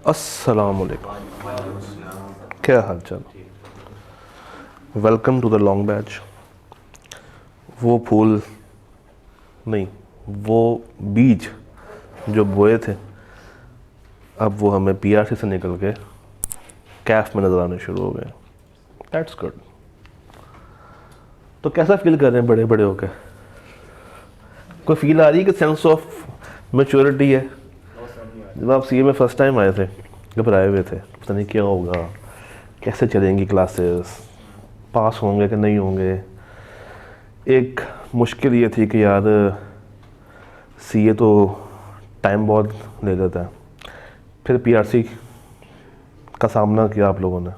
अस्सलाम वालेकुम, क्या हाल चाल। Welcome to the long batch. वो फूल नहीं, वो बीज जो बोए थे अब वो हमें पीआरसी से निकल के कैफ में नज़र आने शुरू हो गए। That's good. तो कैसा फील कर रहे हैं बड़े बड़े होकर? कोई फील आ रही है कि सेंस ऑफ मैच्योरिटी है? जब आप सीए में फर्स्ट टाइम आए थे, घबराए हुए थे, पता नहीं क्या होगा, कैसे चलेंगी क्लासेस, पास होंगे कि नहीं होंगे। एक मुश्किल ये थी कि यार सीए तो टाइम बहुत ले लेता है। फिर पीआरसी का सामना किया आप लोगों ने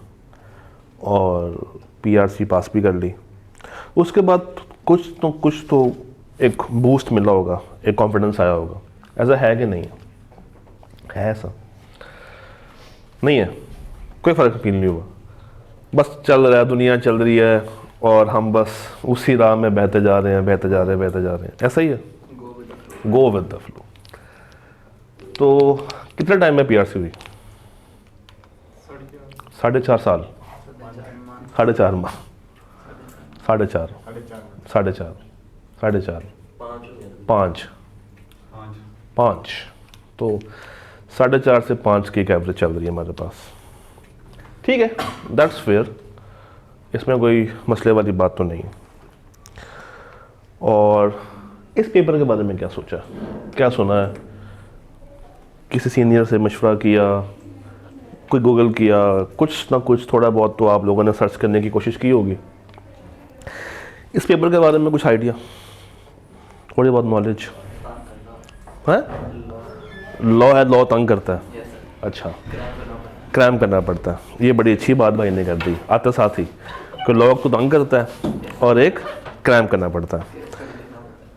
और पीआरसी पास भी कर ली। उसके बाद कुछ तो एक बूस्ट मिला होगा, एक कॉन्फिडेंस आया होगा। ऐसा है कि नहीं है? ऐसा नहीं है? कोई फ़र्क फील नहीं हुआ? बस चल रहा है, दुनिया चल रही है और हम बस उसी राह में बहते जा रहे हैं, ऐसा ही है। Go with the flow. तो कितने टाइम में पीआरसी हुई? 4.5 साल, 4.5 माह, 4.5, 5। तो 4.5 से 5 की एक एवरेज चल रही है हमारे पास। ठीक है, दैट्स फेयर, इसमें कोई मसले वाली बात तो नहीं। और इस पेपर के बारे में क्या सोचा, क्या सुना है? किसी सीनियर से मशवरा किया, कोई गूगल किया, कुछ ना कुछ थोड़ा बहुत तो आप लोगों ने सर्च करने की कोशिश की होगी। इस पेपर के बारे में कुछ आइडिया, थोड़ी बहुत नॉलेज है? लॉ है, लॉ तंग करता है। अच्छा, क्रैम करना पड़ता है। ये बड़ी अच्छी बात भाई ने कर दी आते साथ ही, कि लॉ को तंग करता है और एक क्रैम करना पड़ता है,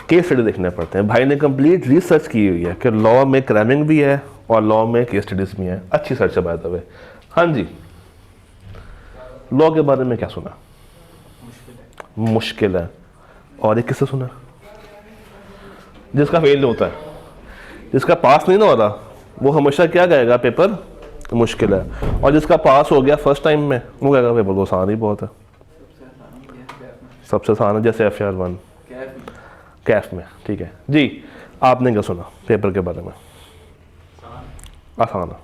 केस स्टडी देखने पड़ते हैं। भाई ने कंप्लीट रिसर्च की हुई है कि लॉ में क्रैमिंग भी है और लॉ में केस स्टडीज भी हैं। अच्छी सर्च है बाय द वे। हाँ जी, लॉ के बारे में क्या सुना? मुश्किल है। और एक किससे सुना? जिसका फेल नहीं होता है, जिसका पास नहीं ना हो रहा, वो हमेशा क्या कहेगा? पेपर मुश्किल है। और जिसका पास हो गया फर्स्ट टाइम में, वो कहेगा पेपर तो आसान ही बहुत है, सबसे आसान है। जैसे FR1 कैफ में। ठीक है जी, आपने क्या सुना पेपर के बारे में? आसान है।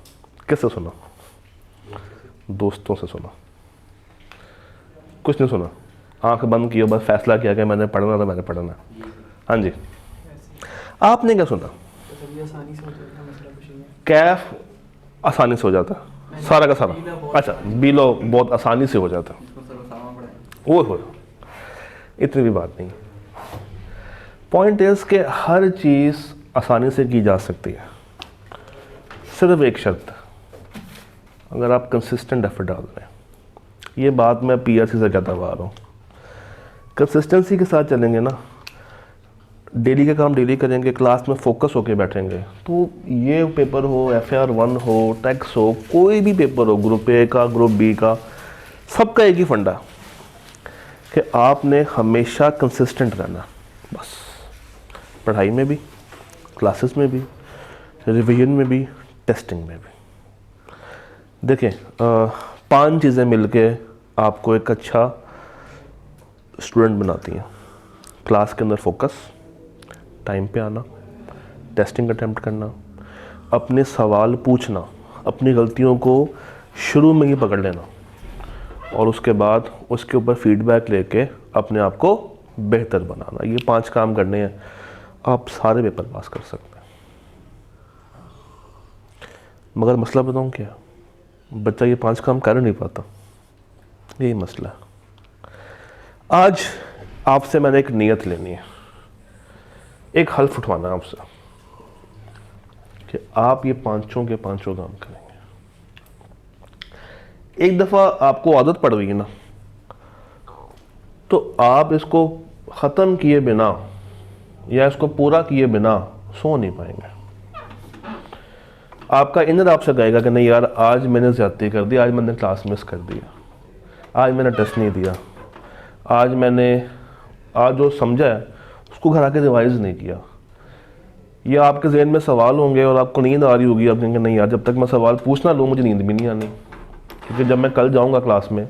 किससे सुना? दोस्तों से सुना? कुछ नहीं सुना? आंख बंद की, बस फैसला किया कि मैंने पढ़ना था, मैंने पढ़ना। हाँ जी, आपने क्या सुना? कैफ आसानी से हो जाता है, सारा का सारा। अच्छा, बीलो बहुत आसानी से हो जाता है, वो हो, इतनी भी बात नहीं। पॉइंट इज कि हर चीज़ आसानी से की जा सकती है, सिर्फ एक शर्त, अगर आप कंसिस्टेंट एफर्ट डाल रहे हैं। ये बात मैं पीआरसी से कहता हुआ आ रहा हूँ। कंसिस्टेंसी के साथ चलेंगे ना, डेली का काम डेली करेंगे, क्लास में फोकस होके बैठेंगे, तो ये पेपर हो, FR1 हो, टैक्स हो, कोई भी पेपर हो, ग्रुप ए का, ग्रुप बी का, सबका एक ही फंडा कि आपने हमेशा कंसिस्टेंट रहना। बस पढ़ाई में भी, क्लासेस में भी, रिवीजन में भी, टेस्टिंग में भी। देखें, 5 चीज़ें मिलके आपको एक अच्छा स्टूडेंट बनाती हैं। क्लास के अंदर फोकस, टाइम पे आना, टेस्टिंग अटेम्प्ट करना, अपने सवाल पूछना, अपनी गलतियों को शुरू में ही पकड़ लेना और उसके बाद उसके ऊपर फीडबैक लेके अपने आप को बेहतर बनाना। ये 5 काम करने हैं, आप सारे पेपर पास कर सकते हैं। मगर मसला बताऊँ क्या? बच्चा ये 5 काम कर नहीं पाता, यही मसला है। आज आपसे मैंने एक नियत लेनी है, एक हल्फ उठवाना है आपसे कि आप ये 5 के 5 काम करेंगे। एक दफ़ा आपको आदत पड़ गई ना, तो आप इसको ख़त्म किए बिना या इसको पूरा किए बिना सो नहीं पाएंगे। आपका इनर आपसे कहेगा कि नहीं यार, आज मैंने ज़्यादती कर दी, आज मैंने क्लास मिस कर दिया, आज मैंने टेस्ट नहीं दिया, आज जो समझा है उसको घर आके रिवाइज़ नहीं किया। या आपके जहन में सवाल होंगे और आपको नींद आ रही होगी, आप कहेंगे नहीं यार जब तक मैं सवाल पूछ ना लूँ मुझे नींद भी नहीं आनी, क्योंकि जब मैं कल जाऊँगा क्लास में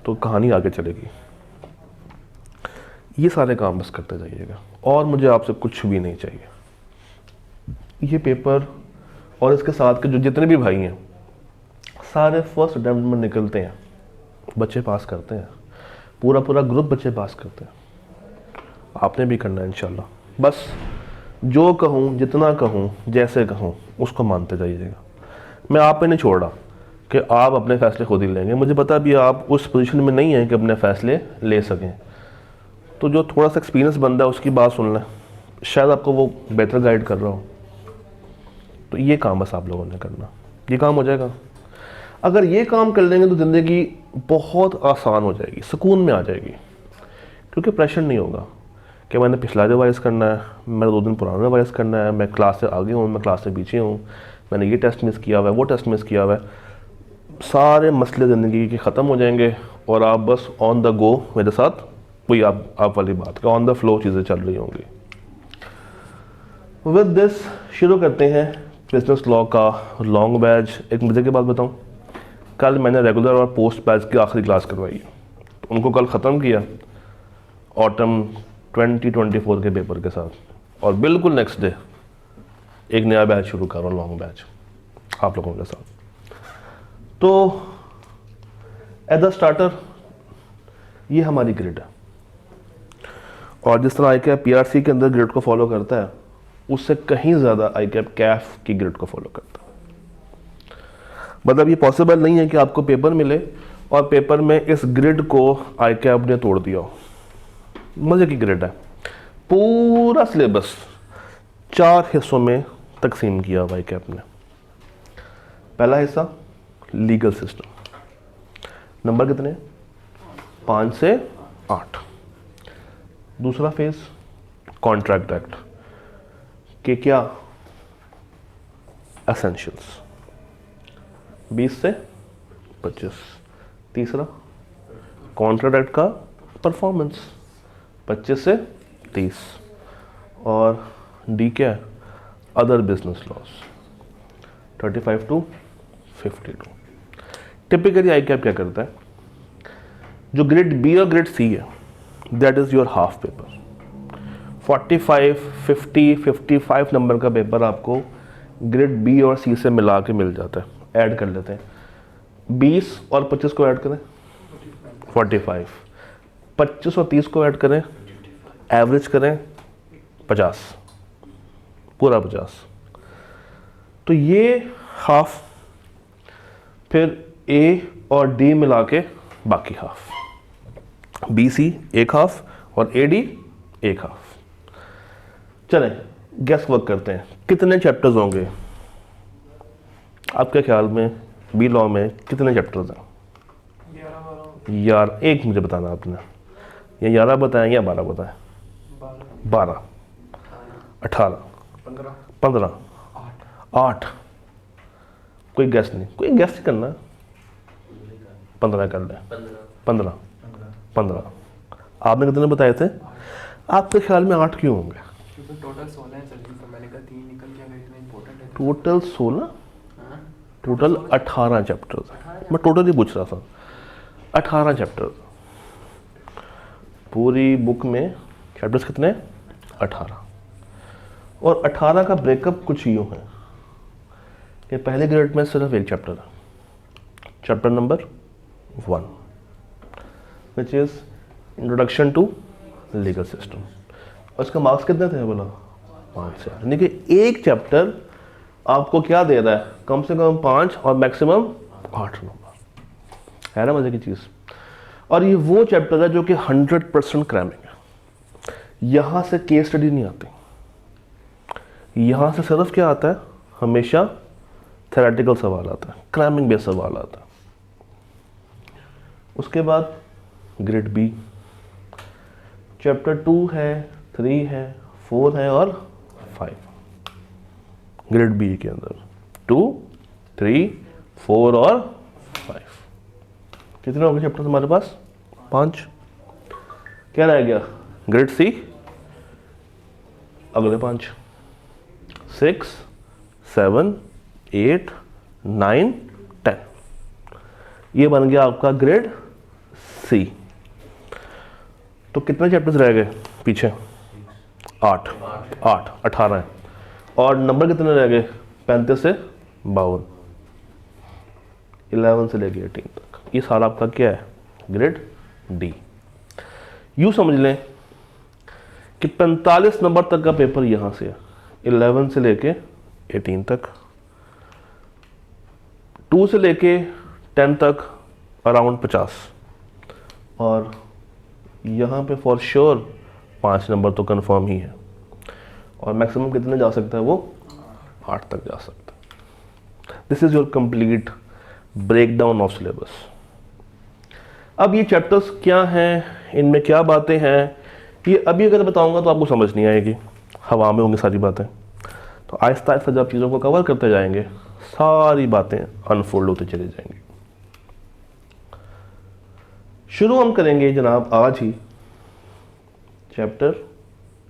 तो कहानी आगे चलेगी। ये सारे काम बस करते जाइएगा और मुझे आपसे कुछ भी नहीं चाहिए। ये पेपर और इसके साथ के जो जितने भी भाई हैं सारे फर्स्ट अटेम्प्ट में निकलते हैं, बच्चे पास करते हैं, पूरा ग्रुप बच्चे पास करते हैं। आपने भी करना है इंशाल्लाह। बस जो कहूँ, जितना कहूँ, जैसे कहूँ उसको मानते जाइएगा। मैं आप पे नहीं छोड़ रहा कि आप अपने फ़ैसले खुद ही लेंगे। मुझे पता भी आप उस पोजीशन में नहीं हैं कि अपने फ़ैसले ले सकें, तो जो थोड़ा सा एक्सपीरियंस बंदा है उसकी बात सुन लें, शायद आपको वो बेहतर गाइड कर रहा हो। तो ये काम बस आप लोगों ने करना, ये काम हो जाएगा। अगर ये काम कर लेंगे तो ज़िंदगी बहुत आसान हो जाएगी, सुकून में आ जाएगी, क्योंकि प्रेशर नहीं होगा कि मैंने पिछला रिवाइज़ करना है, मैंने 2 दिन पुराना रिवाइज़ करना है, मैं क्लास से आगे हूँ, मैं क्लास से पीछे हूँ, मैंने ये टेस्ट मिस किया हुआ है, वो टेस्ट मिस किया हुआ है। सारे मसले ज़िंदगी के ख़त्म हो जाएंगे और आप बस ऑन द गो मेरे साथ, वही आप वाली बात का ऑन द फ्लो चीज़ें चल रही होंगी। विद दिस शुरू करते हैं बिजनेस लॉ का लॉन्ग बैच। एक मजे की बात बताऊं, कल मैंने रेगुलर और पोस्ट बैच की आखिरी क्लास करवाई है, तो उनको कल ख़त्म किया ऑटम 2024 के पेपर के साथ, और बिल्कुल नेक्स्ट डे एक नया बैच शुरू कर रहा हूँ, लॉन्ग बैच आप लोगों के साथ। तो एज अ स्टार्टर ये हमारी ग्रिड है, और जिस तरह ICAP PRC के अंदर ग्रिड को फॉलो करता है उससे कहीं ज़्यादा ICAP CAF की ग्रिड को फॉलो करता है। मतलब ये पॉसिबल नहीं है कि आपको पेपर मिले और पेपर में इस ग्रिड को ICAP ने तोड़ दिया हो। मज़े की ग्रिड है, पूरा सिलेबस 4 हिस्सों में तकसीम किया हुआ ICAP ने। पहला हिस्सा लीगल सिस्टम, नंबर कितने, 5 से 8। दूसरा फेज कॉन्ट्रैक्ट एक्ट के क्या एसेंशियल्स, 20 से 25। तीसरा कॉन्ट्रैक्ट एक्ट का परफॉर्मेंस, 25 से 30। और डी क्या, other business loss, 35 to 52। Typically ICAP क्या करता है, जो ग्रेड बी और ग्रेड सी है that is your half paper. 45, 50, 55 number का पेपर आपको ग्रेड बी और सी से मिला के मिल जाता है, ऐड कर लेते हैं। 20 और 25 को ऐड करें 45, 25 और 30 को ऐड करें, एवरेज करें 50, पूरा 50। तो ये हाफ, फिर ए और डी मिला के बाकी हाफ, BC एक हाफ और AD एक हाफ। चलें गैस वर्क करते हैं, कितने चैप्टर्स होंगे आपके ख्याल में बी लॉ में, कितने चैप्टर्स हैं? 11 यार एक मुझे बताना आपने, या 11 बताएं या 12 बताएं? 12, 18, 15, 8। कोई गैस नहीं, कोई गैस नहीं करना, 15 कर लें। 15। आपने कितने बताए थे? आपके ख्याल में 8 क्यों होंगे? क्योंकि टोटल 16 है, चलिए तो मैंने कहा 3 निकल गया, इतना इंपॉर्टेंट है। Total 16, total 18 chapters. मैं टोटल ही पूछ रहा था, 18 चैप्टर्स। पूरी बुक में चैप्टर्स कितने? 18। और 18 का ब्रेकअप कुछ यूँ है कि पहले ग्रेड में सिर्फ एक चैप्टर है, chapter number 1 which is introduction to legal system. और इसका मार्क्स कितने थे बोला? 5 से, यानी कि एक चैप्टर आपको क्या दे रहा है, कम से कम 5 और मैक्सिमम 8 नंबर। है ना मज़े की चीज़। और ये वो चैप्टर है जो कि 100% क्रैमिंग है। यहाँ से केस स्टडी नहीं आती, यहाँ से सिर्फ क्या आता है, हमेशा थेरेटिकल सवाल आता है, क्रैमिंग बेस्ड सवाल आता है। उसके बाद ग्रेड बी, चैप्टर 2 है, 3 है, 4 है और 5। ग्रेड बी के अंदर 2, 3, 4 और 5। कितने हो गए चैप्टर हमारे पास? 5। क्या रह गया? ग्रेड सी, अगले 5। 6, 7, 8, 9, 10। ये बन गया आपका ग्रेड सी। तो कितने चैप्टर्स रह गए पीछे? 8, 18 है। और नंबर कितने रह गए? 35 से 52, 11 से लेके 18 तक। ये सारा आपका क्या है? Grade D. यूँ समझ लें कि 45 नंबर तक का पेपर यहाँ से है, 11 से लेके 18 तक, 2 से लेके 10 तक अराउंड 50, और यहाँ पे फॉर श्योर 5 नंबर तो कंफर्म ही है, और मैक्सिमम कितने जा सकता है वो? 8 तक जा सकता है। This is your complete breakdown of syllabus. अब ये चैप्टर्स क्या हैं, इनमें क्या बातें हैं, ये अभी अगर बताऊंगा तो आपको समझ नहीं आएगी, हवा में होंगी सारी बातें। तो आहिस्ता आहिस्ता जब चीज़ों को कवर करते जाएंगे सारी बातें अनफोल्ड होते चली जाएंगी। शुरू हम करेंगे जनाब आज ही चैप्टर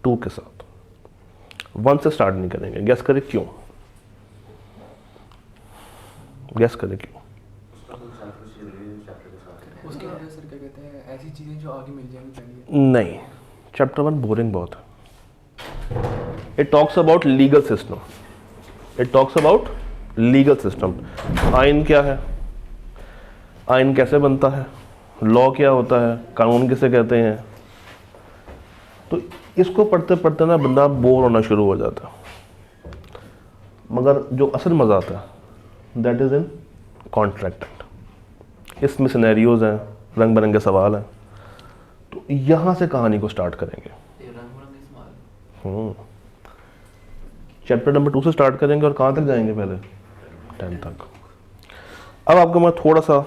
2 के साथ। 1 से स्टार्ट नहीं करेंगे। गैस करें क्यों? गैस करें क्यों? उसके अंदर सर क्या कहते हैं, ऐसी चीजें जो आगे मिल जाएंगी पहले? नहीं, चैप्टर 1 बोरिंग बहुत है। It talks about legal system, it talks about legal system. आइन क्या है, आइन कैसे बनता है, लॉ क्या होता है, कानून किसे कहते हैं। तो इसको पढ़ते पढ़ते ना बंदा बोर होना शुरू हो जाता है। मगर जो असल मज़ा आता है that is in contract act. इसमें सिनेरियोज हैं, रंग बिरंगे सवाल हैं। तो यहाँ से कहानी को स्टार्ट करेंगे। चैप्टर नंबर 2 से स्टार्ट करेंगे और कहाँ तक जाएंगे? पहले 10 तक। अब आपको मैं थोड़ा सा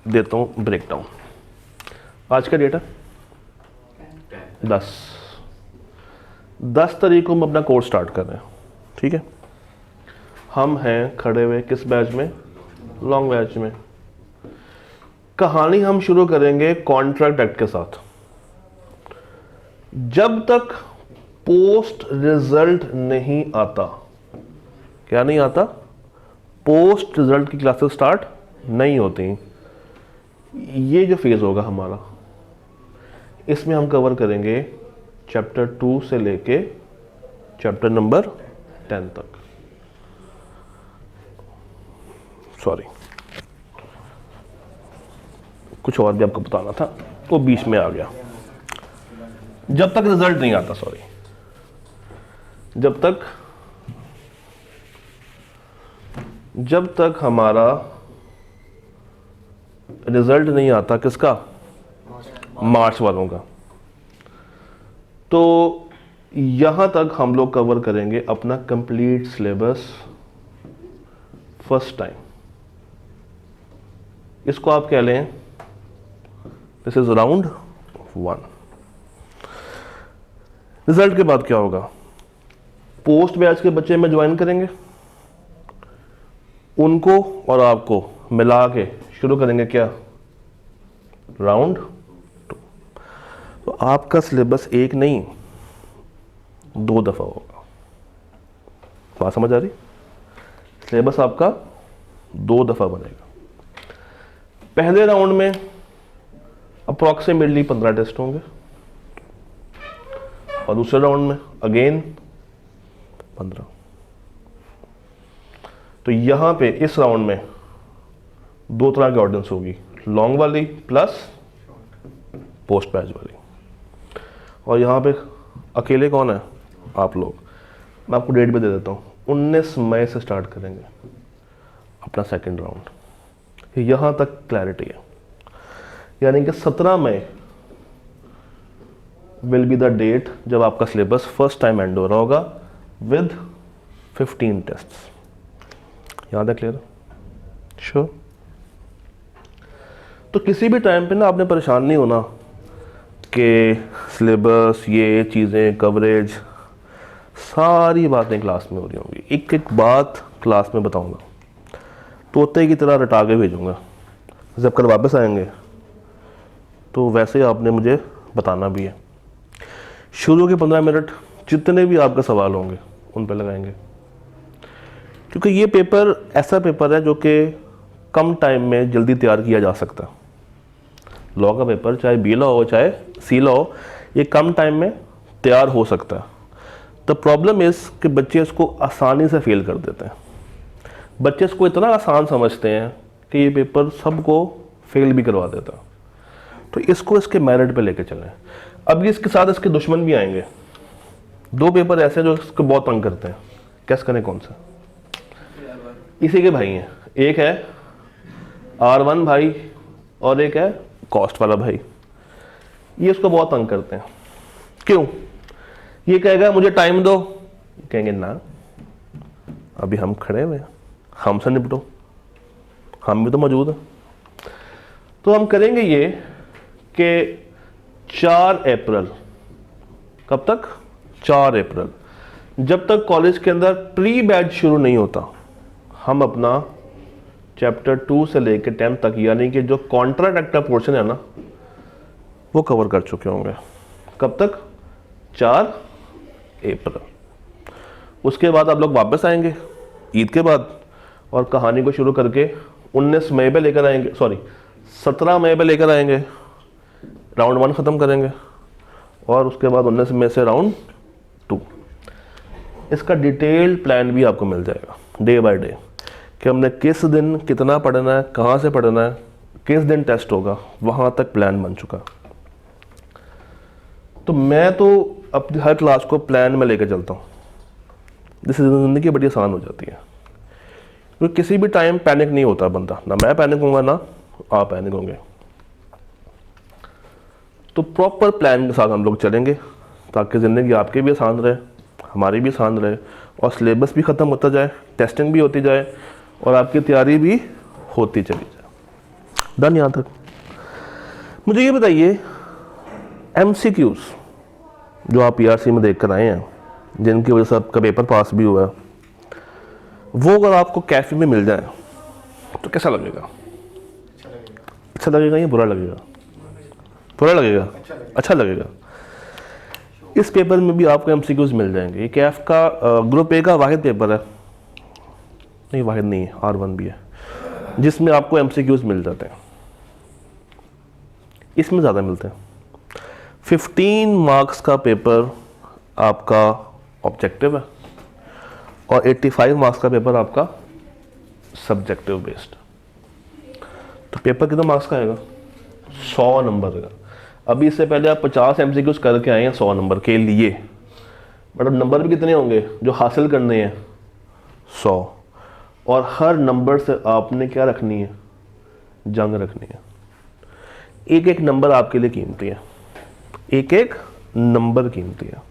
देता हूँ ब्रेकडाउन। आज का डेट है 10 तारीख को हम अपना कोर्स स्टार्ट कर रहे हैं, ठीक है। हम हैं खड़े हुए किस बैच में? लॉन्ग बैच में। कहानी हम शुरू करेंगे कॉन्ट्रैक्ट एक्ट के साथ। जब तक पोस्ट रिजल्ट नहीं आता, क्या नहीं आता? पोस्ट रिजल्ट की क्लासेस स्टार्ट नहीं होती। ये जो फेज होगा हमारा, इसमें हम कवर करेंगे चैप्टर 2 से लेके चैप्टर नंबर 10 तक। सॉरी, कुछ और भी आपको बताना था, वो बीच में आ गया। जब तक रिजल्ट नहीं आता, सॉरी, जब तक हमारा रिजल्ट नहीं आता, किसका? मार्च वालों का। तो यहां तक हम लोग कवर करेंगे अपना कंप्लीट सिलेबस फर्स्ट टाइम। इसको आप कह लें दिस इज राउंड 1। रिजल्ट के बाद क्या होगा? पोस्ट बैच के बच्चे में ज्वाइन करेंगे, उनको और आपको मिला के शुरू करेंगे क्या? राउंड 2। तो आपका सिलेबस एक नहीं 2 दफा होगा। बात समझ आ रही? सिलेबस आपका 2 दफा बनेगा। पहले राउंड में अप्रॉक्सीमेटली 15 टेस्ट होंगे, और दूसरे राउंड में अगेन 15। तो यहां पे इस राउंड में 2 तरह की ऑडियंस होगी, लॉन्ग वाली प्लस पोस्ट बैच वाली। और यहाँ पे अकेले कौन है? आप लोग। मैं आपको डेट भी दे देता हूँ, 19 मई से स्टार्ट करेंगे अपना सेकंड राउंड। यहाँ तक क्लैरिटी है, यानी कि 17 मई विल बी द डेट जब आपका सिलेबस फर्स्ट टाइम एंड हो रहा होगा विद 15 टेस्ट्स। याद है? क्लियर? श्योर? तो किसी भी टाइम पे ना आपने परेशान नहीं होना कि सिलेबस, ये चीज़ें, कवरेज, सारी बातें क्लास में हो रही होंगी। एक एक बात क्लास में बताऊंगा, तोते की तरह रटा के भेजूंगा। जब कल वापस आएंगे तो वैसे आपने मुझे बताना भी है। शुरू के 15 मिनट जितने भी आपके सवाल होंगे उन पे लगाएंगे, क्योंकि ये पेपर ऐसा पेपर है जो कि कम टाइम में जल्दी तैयार किया जा सकता है। लॉ का पेपर चाहे बी लॉ हो चाहे सी लॉ हो, ये कम टाइम में तैयार हो सकता है। द प्रॉब्लम इज़ कि बच्चे इसको आसानी से फेल कर देते हैं। बच्चे इसको इतना आसान समझते हैं कि ये पेपर सबको फेल भी करवा देता है। तो इसको इसके मेरिट पे लेके चलें। अभी इसके साथ इसके दुश्मन भी आएंगे। दो पेपर ऐसे जो इसको बहुत तंग करते हैं, कैस करें कौन सा? इसी के भाई हैं, एक है R1 भाई और एक है कॉस्ट वाला भाई। ये इसको बहुत तंग करते हैं। क्यों? ये कहेगा मुझे टाइम दो, कहेंगे ना अभी हम खड़े हुए हैं, हमसे निपटो, हम भी तो मौजूद हैं। तो हम करेंगे ये कि 4 अप्रैल, कब तक? 4 अप्रैल, जब तक कॉलेज के अंदर प्री बैच शुरू नहीं होता, हम अपना चैप्टर 2 से लेकर 10 तक, यानी कि जो कॉन्ट्रैक्ट का पोर्शन है ना, वो कवर कर चुके होंगे। कब तक? 4 अप्रैल। उसके बाद आप लोग वापस आएंगे ईद के बाद और कहानी को शुरू करके 19 मई पे लेकर आएंगे, सॉरी 17 मई पे लेकर आएंगे, राउंड 1 ख़त्म करेंगे और उसके बाद 19 मई से राउंड 2। इसका डिटेल्ड प्लान भी आपको मिल जाएगा डे बाय डे कि हमने किस दिन कितना पढ़ना है, कहाँ से पढ़ना है, किस दिन टेस्ट होगा, वहाँ तक प्लान बन चुका। तो मैं तो अपनी हर क्लास को प्लान में लेकर चलता हूँ, जिससे ज़िंदगी बड़ी आसान हो जाती है। क्योंकि किसी भी टाइम पैनिक नहीं होता बंदा, ना मैं पैनिक होऊंगा ना आप पैनिक होंगे। तो प्रॉपर प्लान के साथ हम लोग चलेंगे ताकि ज़िंदगी आपकी भी आसान रहे, हमारी भी आसान रहे और सिलेबस भी ख़त्म होता जाए, टेस्टिंग भी होती जाए और आपकी तैयारी भी होती चली जाए। डन यहाँ तक? मुझे ये बताइए, MCQs जो आप PRC में देख कर आए हैं, जिनकी वजह से आपका पेपर पास भी हुआ है, वो अगर आपको कैफे में मिल जाए तो कैसा लगेगा? अच्छा लगेगा या बुरा लगेगा? बुरा लगेगा? अच्छा लगेगा। इस पेपर में भी आपको MCQs मिल जाएंगे। ये कैफ का ग्रुप ए का वाहिद पेपर है, नहीं वाहिद नहीं है, R1 भी है, जिसमें आपको MCQs मिल जाते हैं। इसमें ज़्यादा मिलते हैं। 15 मार्क्स का पेपर आपका ऑब्जेक्टिव है और 85 मार्क्स का पेपर आपका सब्जेक्टिव बेस्ड। तो पेपर कितना मार्क्स का आएगा? 100 नंबर का। अभी इससे पहले आप 50 MCQs करके आए हैं 100 नंबर के लिए, बट अब नंबर भी कितने होंगे जो हासिल करने हैं? 100। और हर नंबर से आपने क्या रखनी है? जंग रखनी है। एक एक नंबर आपके लिए कीमती है, एक एक नंबर कीमती है।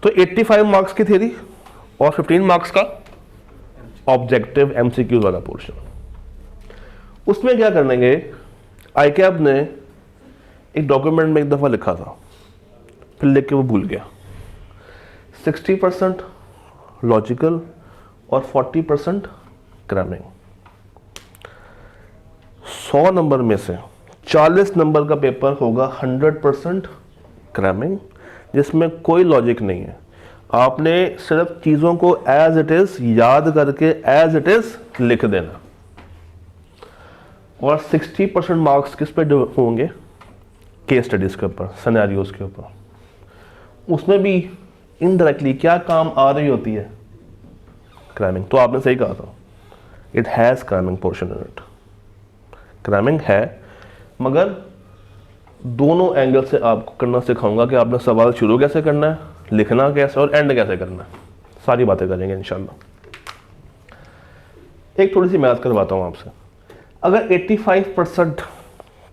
तो 85 मार्क्स की थ्योरी और 15 मार्क्स का ऑब्जेक्टिव MCQ वाला पोर्शन। उसमें क्या करेंगे? ICAP ने एक डॉक्यूमेंट में एक दफ़ा लिखा था, फिर लिख के वो भूल गया। 60% लॉजिकल और 40% क्रैमिंग। 100 नंबर में से 40 नंबर का पेपर होगा 100% क्रैमिंग, जिसमें कोई लॉजिक नहीं है। आपने सिर्फ चीज़ों को एज इट इज़ याद करके एज इट इज़ लिख देना। और 60% मार्क्स किस पे होंगे? केस स्टडीज़ के ऊपर, सिनेरियोज के ऊपर। उसमें भी इनडायरेक्टली क्या काम आ रही होती है? क्रैमिंग। तो आपने सही कहा था, it has cramming portion in it. Cramming है, मगर दोनों एंगल से आपको करना सिखाऊंगा कि आपने सवाल शुरू कैसे करना है, लिखना कैसे और एंड कैसे करना है। सारी बातें करेंगे इंशाल्लाह। एक थोड़ी सी मैथ करवाता हूँ आपसे। अगर 85%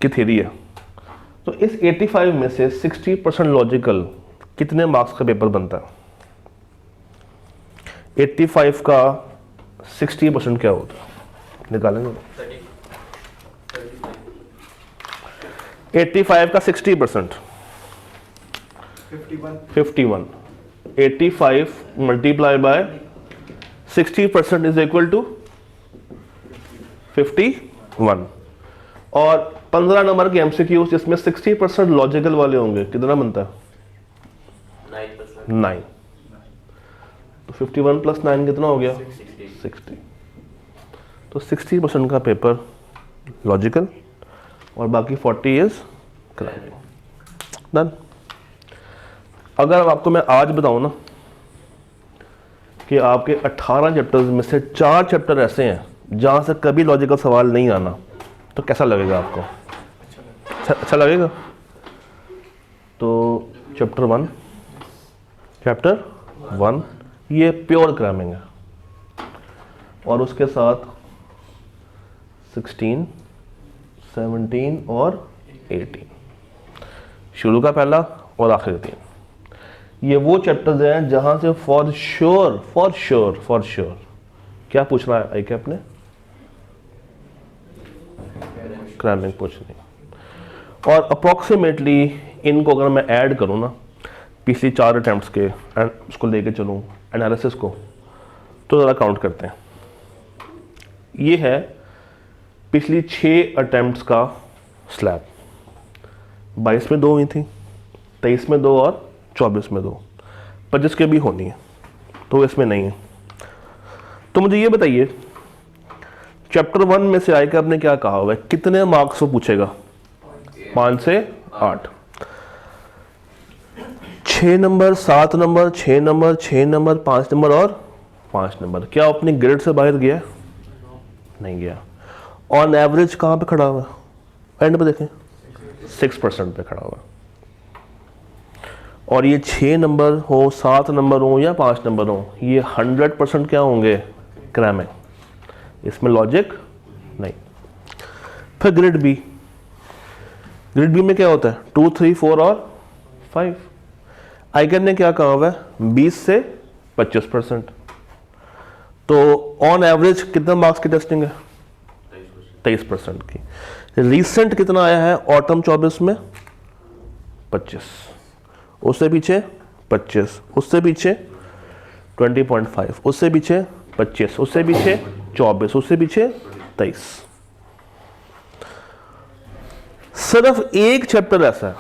की थ्योरी है तो इस 85 में से 60% लॉजिकल कितने मार्क्स का पेपर बनता है? 85 का 60% क्या होता है? निकालेंगे। 85 का 60% 51। 85 multiply by 60% is equal to 51। और 15 नंबर के MCQs जिसमें 60% लॉजिकल वाले होंगे, कितना बनता है? 9। तो 51 + 9 कितना हो गया? 60। तो 60% का पेपर लॉजिकल और बाकी 40 इज क्रैमिंग। डन। अगर आपको मैं आज बताऊं ना कि आपके 18 चैप्टर्स में से 4 चैप्टर ऐसे हैं जहां से कभी लॉजिकल सवाल नहीं आना, तो कैसा लगेगा आपको? अच्छा लगेगा। तो चैप्टर 1 ये प्योर क्रैमिंग है, और उसके साथ 16, 17 और 18, शुरू का पहला और आखिरी 3, ये वो चैप्टर्स हैं जहां से फॉर श्योर क्या पूछ रहा है आई कैप ने? क्रैमिंग पूछनी। और अप्रॉक्सीमेटली इनको अगर मैं ऐड करूं ना, पिछली 4 अटैम्प्ट्स के उसको लेके चलूं एनालिसिस को, तो ज़रा काउंट करते हैं। ये है पिछली 6 अटैम्प्ट्स का स्लैब। 22 में 2 हुई थी, 23 में 2 और 24 में 2, 25 के भी होनी है, तो इसमें नहीं है। तो मुझे ये बताइए, चैप्टर 1 में से आई कैप ने क्या कहा हुआ है, कितने मार्क्स वो पूछेगा? 5 से 8। 6 number, 7 number, 6 number, 6 number, 5 number और 5 नंबर। क्या अपनी ग्रेड से बाहर गया? नहीं गया। ऑन एवरेज कहाँ पे खड़ा हुआ है? एंड पे देखें, 6% पे खड़ा हुआ है। और ये 6 नंबर हो, 7 नंबर हो या 5 नंबर हो, ये 100% क्या होंगे? क्रैमिंग। इसमें लॉजिक नहीं। फिर ग्रेड बी में क्या होता है? 2, 3, 4 और 5। आइकन ने क्या कहा हुआ है? 20 से 25%। तो ऑन एवरेज कितना मार्क्स की टेस्टिंग है? 23% की। रीसेंट कितना आया है? ऑटम 24 में 25, उससे पीछे 25, उससे पीछे 20.5, उससे पीछे 25, उससे पीछे 24, उससे पीछे 23। सिर्फ एक चैप्टर ऐसा है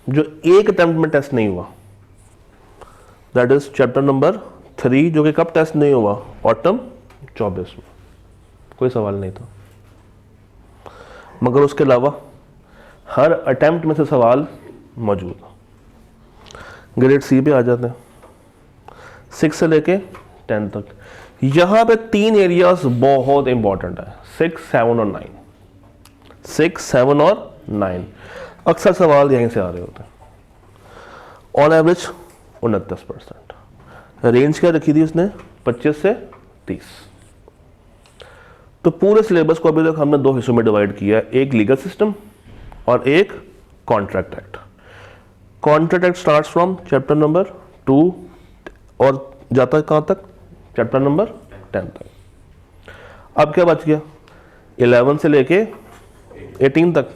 जो एक अटेम्प्ट में टेस्ट नहीं हुआ, दैट इज चैप्टर नंबर 3, जो कि कब टेस्ट नहीं हुआ? ऑटम 24 में। कोई सवाल नहीं था, मगर उसके अलावा हर अटेम्प्ट में से सवाल मौजूद। ग्रेड सी पे आ जाते हैं, 6 से लेके 10 तक। यहां पे 3 एरियाज बहुत इंपॉर्टेंट है, 6, 7 और 9। 6, 7 और 9 अक्सर सवाल यहीं से आ रहे होते हैं। On average 29%। रेंज क्या रखी थी उसने? 25 से 30। तो पूरे सिलेबस को अभी तक हमने 2 हिस्सों में डिवाइड किया है, एक लीगल सिस्टम और एक contract act. Contract act starts from chapter number 2 और जाता है कहाँ तक? चैप्टर नंबर 10 तक। अब क्या बच गया? 11 से लेके 18 तक।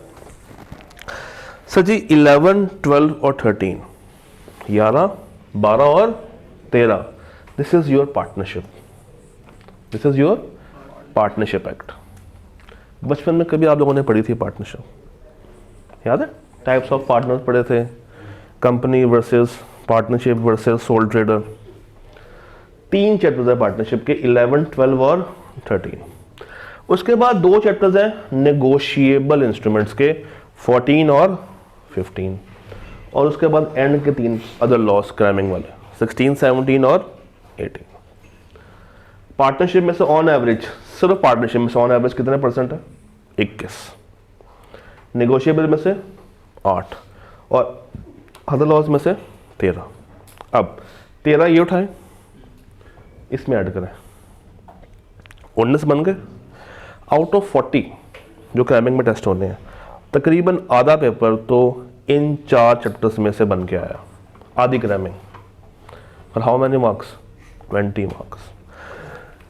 सर जी 11, 12 और 13, 11, 12 और 13, this is your partnership. This is your partnership act. बचपन में कभी आप लोगों ने पढ़ी थी पार्टनरशिप? याद है? टाइप्स ऑफ पार्टनर्स पढ़े थे, company versus partnership versus soul trader. 3 chapters है पार्टनरशिप के, 11, 12 और 13। उसके बाद 2 चैप्टर्स हैं नेगोशिएबल इंस्ट्रूमेंट्स के, 14 और 15। और उसके बाद एंड के 3 अदर लॉस क्रैमिंग वाले, 16, 17 और 18। पार्टनरशिप में से ऑन एवरेज, सिर्फ पार्टनरशिप में से ऑन एवरेज कितने % है? 21। नेगोशिएबल में से 8 और अदर लॉस में से 13। अब 13 ये उठाएं, इसमें ऐड करें, 19 बन गए। आउट ऑफ 40 जो क्रैमिंग में टेस्ट होने हैं, तकरीबन आधा पेपर तो इन 4 चैप्टर्स में से बन के आया, आधी क्रैमिंग। और हाउ मैनी मार्क्स? 20 मार्क्स।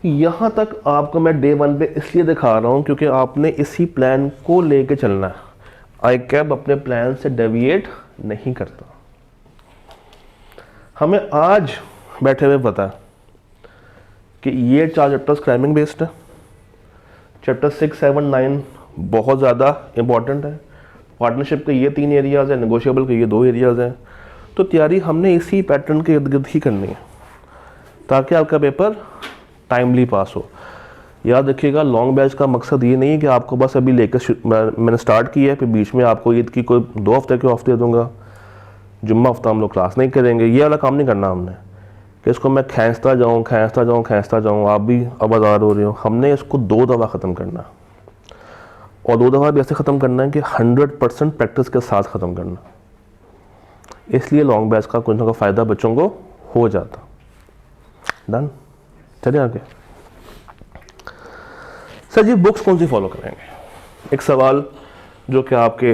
यहाँ तक आपको मैं डे 1 पे इसलिए दिखा रहा हूँ क्योंकि आपने इसी प्लान को लेके चलना है। आई कैब अपने प्लान से डेविएट नहीं करता। हमें आज बैठे हुए पता है कि ये 4 चैप्टर्स क्रैमिंग बेस्ड है। चैप्टर 6, 7, 9 बहुत ज़्यादा इंपॉर्टेंट है। पार्टनरशिप के ये 3 एरियाज़ हैं, नेगोशिएबल के ये 2 एरियाज़ हैं। तो तैयारी हमने इसी पैटर्न के इर्द गिर्द ही करनी है ताकि आपका पेपर टाइमली पास हो। याद रखिएगा, लॉन्ग बैच का मकसद ये नहीं है कि आपको बस अभी लेकर मैंने स्टार्ट किया है फिर बीच में आपको ईद की कोई 2 हफ्ते के ऑफ दे दूंगा, जुम्मा हफ्ता हम लोग क्लास नहीं करेंगे, ये वाला काम नहीं करना हमने कि इसको मैं खींचता जाऊँ, आप भी आबादार हो रहे हो। हमने इसको 2 दफ़ा ख़त्म करना है, और 2 दफ़ा भी ऐसे ख़त्म करना है कि 100% प्रैक्टिस के साथ ख़त्म करना। इसलिए लॉन्ग बैच का कुछ ना कुछ फ़ायदा बच्चों को हो जाता। डन, चलिए आगे। सर जी बुक्स कौन सी फॉलो करेंगे? एक सवाल जो कि आपके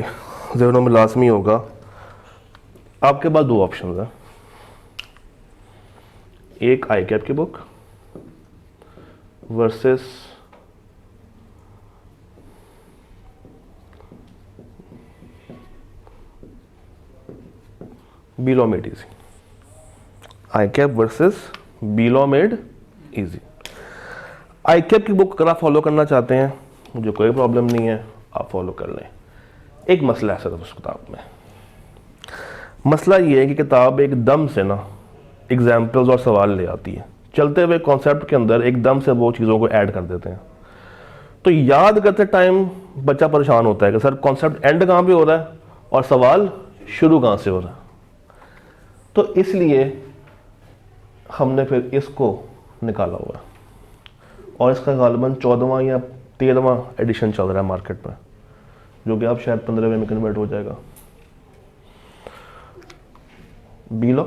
ज़हनों में लाजमी होगा। आपके पास 2 ऑप्शन हैं, एक ICAP की book versus B law made easy. ICAP versus B law made easy. ICAP की बुक अगर आप फॉलो करना चाहते हैं, मुझे कोई प्रॉब्लम नहीं है, आप फॉलो कर लें। एक मसला है सिर्फ उस किताब में, मसला ये है कि किताब एकदम से ना एग्जाम्पल्स और सवाल ले आती है, चलते हुए कॉन्सेप्ट के अंदर एकदम से वो चीज़ों को ऐड कर देते हैं। तो याद करते टाइम बच्चा परेशान होता है कि सर कॉन्सेप्ट एंड कहाँ पे हो रहा है और सवाल शुरू कहाँ से हो रहा है। तो इसलिए हमने फिर इसको निकाला हुआ है, और इसका गालिबन 14वां या 13वां एडिशन चल रहा है मार्केट में, जो कि अब शायद 15वें में कन्वर्ट हो जाएगा। बीलॉ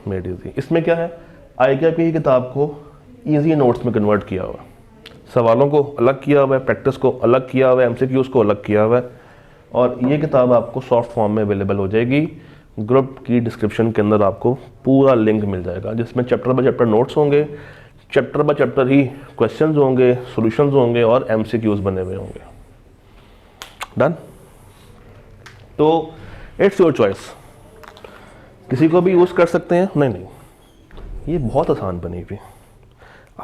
मेड इजी। इसमें क्या है, ICAP की किताब को इजी नोट्स में कन्वर्ट किया हुआ है, सवालों को अलग किया हुआ है, प्रैक्टिस को अलग किया हुआ है, MCQs को अलग किया हुआ है, और ये किताब आपको सॉफ्ट फॉर्म में अवेलेबल हो जाएगी। ग्रुप की डिस्क्रिप्शन के अंदर आपको पूरा लिंक मिल जाएगा, जिसमें चैप्टर बाय चैप्टर नोट्स होंगे, chapter by chapter he questions होंगे, सॉल्यूशंस होंगे, और MCQs बने हुए होंगे। डन। तो इट्स योर चॉइस, किसी को भी यूज़ कर सकते हैं। नहीं, ये बहुत आसान बनी हुई।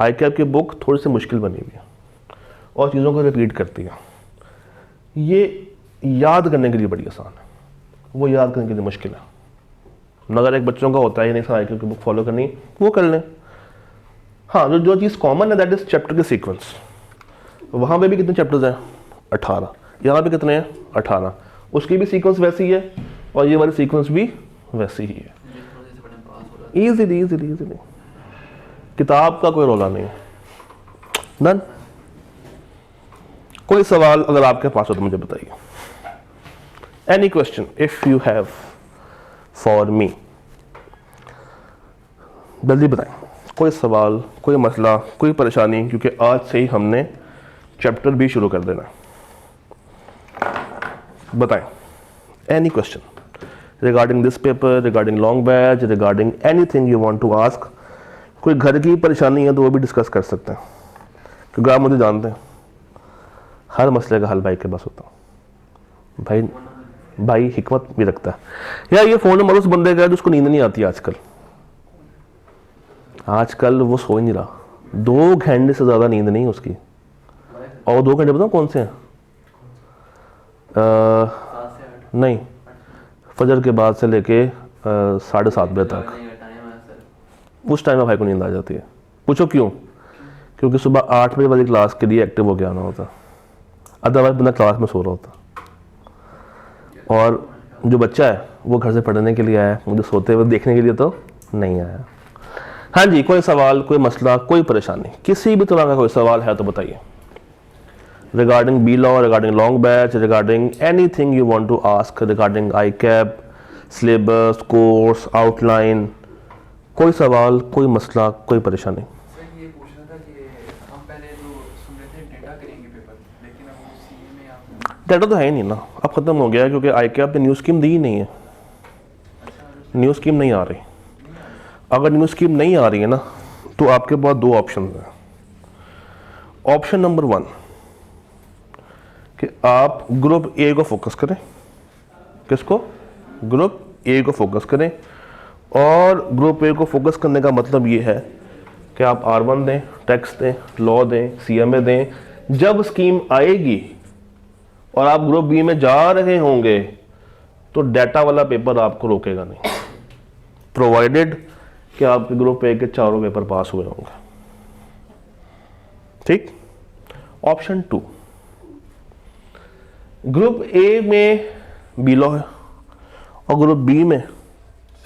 ICAP की बुक थोड़ी सी मुश्किल बनी हुई है और चीज़ों को रिपीट करती है। ये याद करने के लिए बड़ी आसान है, वो याद करने के लिए मुश्किल है। मगर एक बच्चों का होता है नहीं सर ICAP की बुक फॉलो करनी, वो कर लें। हाँ, जो चीज़ कॉमन है दैट इज चैप्टर के सीक्वेंस। वहाँ पे भी कितने चैप्टर्स हैं? 18। यहाँ पे कितने हैं? 18। उसकी भी सीक्वेंस वैसी है और ये वाली सीक्वेंस भी वैसी ही है। इजीली किताब का कोई रोला नहीं है। डन। कोई सवाल अगर आपके पास हो तो मुझे बताइए। Any question if you have for me, जल्दी बताएं। कोई सवाल, कोई मसला, कोई परेशानी, क्योंकि आज से ही हमने चैप्टर भी शुरू कर देना। बताएं। Any question regarding this paper, regarding long batch, regarding anything you want to ask. कोई घर की परेशानी है तो वो भी डिस्कस कर सकते हैं, क्योंकि आप मुझे जानते हैं हर मसले का हल भाई के पास होता है। भाई हिकमत भी रखता है। यार ये फ़ोन नंबर उस बंदे का है जिसको नींद नहीं आती आजकल वो सो ही नहीं रहा। 2 घंटे से ज़्यादा नींद नहीं उसकी। और 2 घंटे बताओ कौन से हैं? नहीं, फजर के बाद से लेके 7:30 बजे तक, उस टाइम में भाई को नींद आ जाती है। पूछो क्यों? क्योंकि सुबह 8 बजे वाली क्लास के लिए एक्टिव होकर आना होता, अदरवाइज बंदा क्लास में सो रहा होता। और जो बच्चा है वो घर से पढ़ने के लिए आया, मुझे सोते हुए देखने के लिए तो नहीं आया। हाँ जी, कोई सवाल, कोई मसला, कोई परेशानी, किसी भी तरह का कोई सवाल है तो बताइए। Regarding B law, regarding long batch, regarding anything you want to ask, regarding ICAP, syllabus, course, outline, कोई सवाल, कोई मसला, कोई परेशानी। सर ये पूछ रहा था कि हम पहले जो सुन रहे थे डेटा करेंगे पेपर, लेकिन अब CA में आप डेटा तो है ही नहीं ना, अब ख़त्म हो गया है, क्योंकि ICAP ने न्यू स्कीम दी ही नहीं है। न्यू स्कीम नहीं आ रही। अगर न्यू स्कीम नहीं आ रही है ना, तो आपके पास 2 ऑप्शन हैं। ऑप्शन नंबर 1 कि आप ग्रुप A को फोकस करें। किसको? ग्रुप A को फोकस करें। और ग्रुप A को फोकस करने का मतलब ये है कि आप R1 दें, टैक्स दें, लॉ दें, CMA दें। जब स्कीम आएगी और आप ग्रुप B में जा रहे होंगे तो डाटा वाला पेपर आपको रोकेगा नहीं, प्रोवाइडेड कि आपके ग्रुप ए के चारों पेपर पास हुए होंगे। ठीक। ऑप्शन 2, ग्रुप ए में बी लॉ है और ग्रुप बी में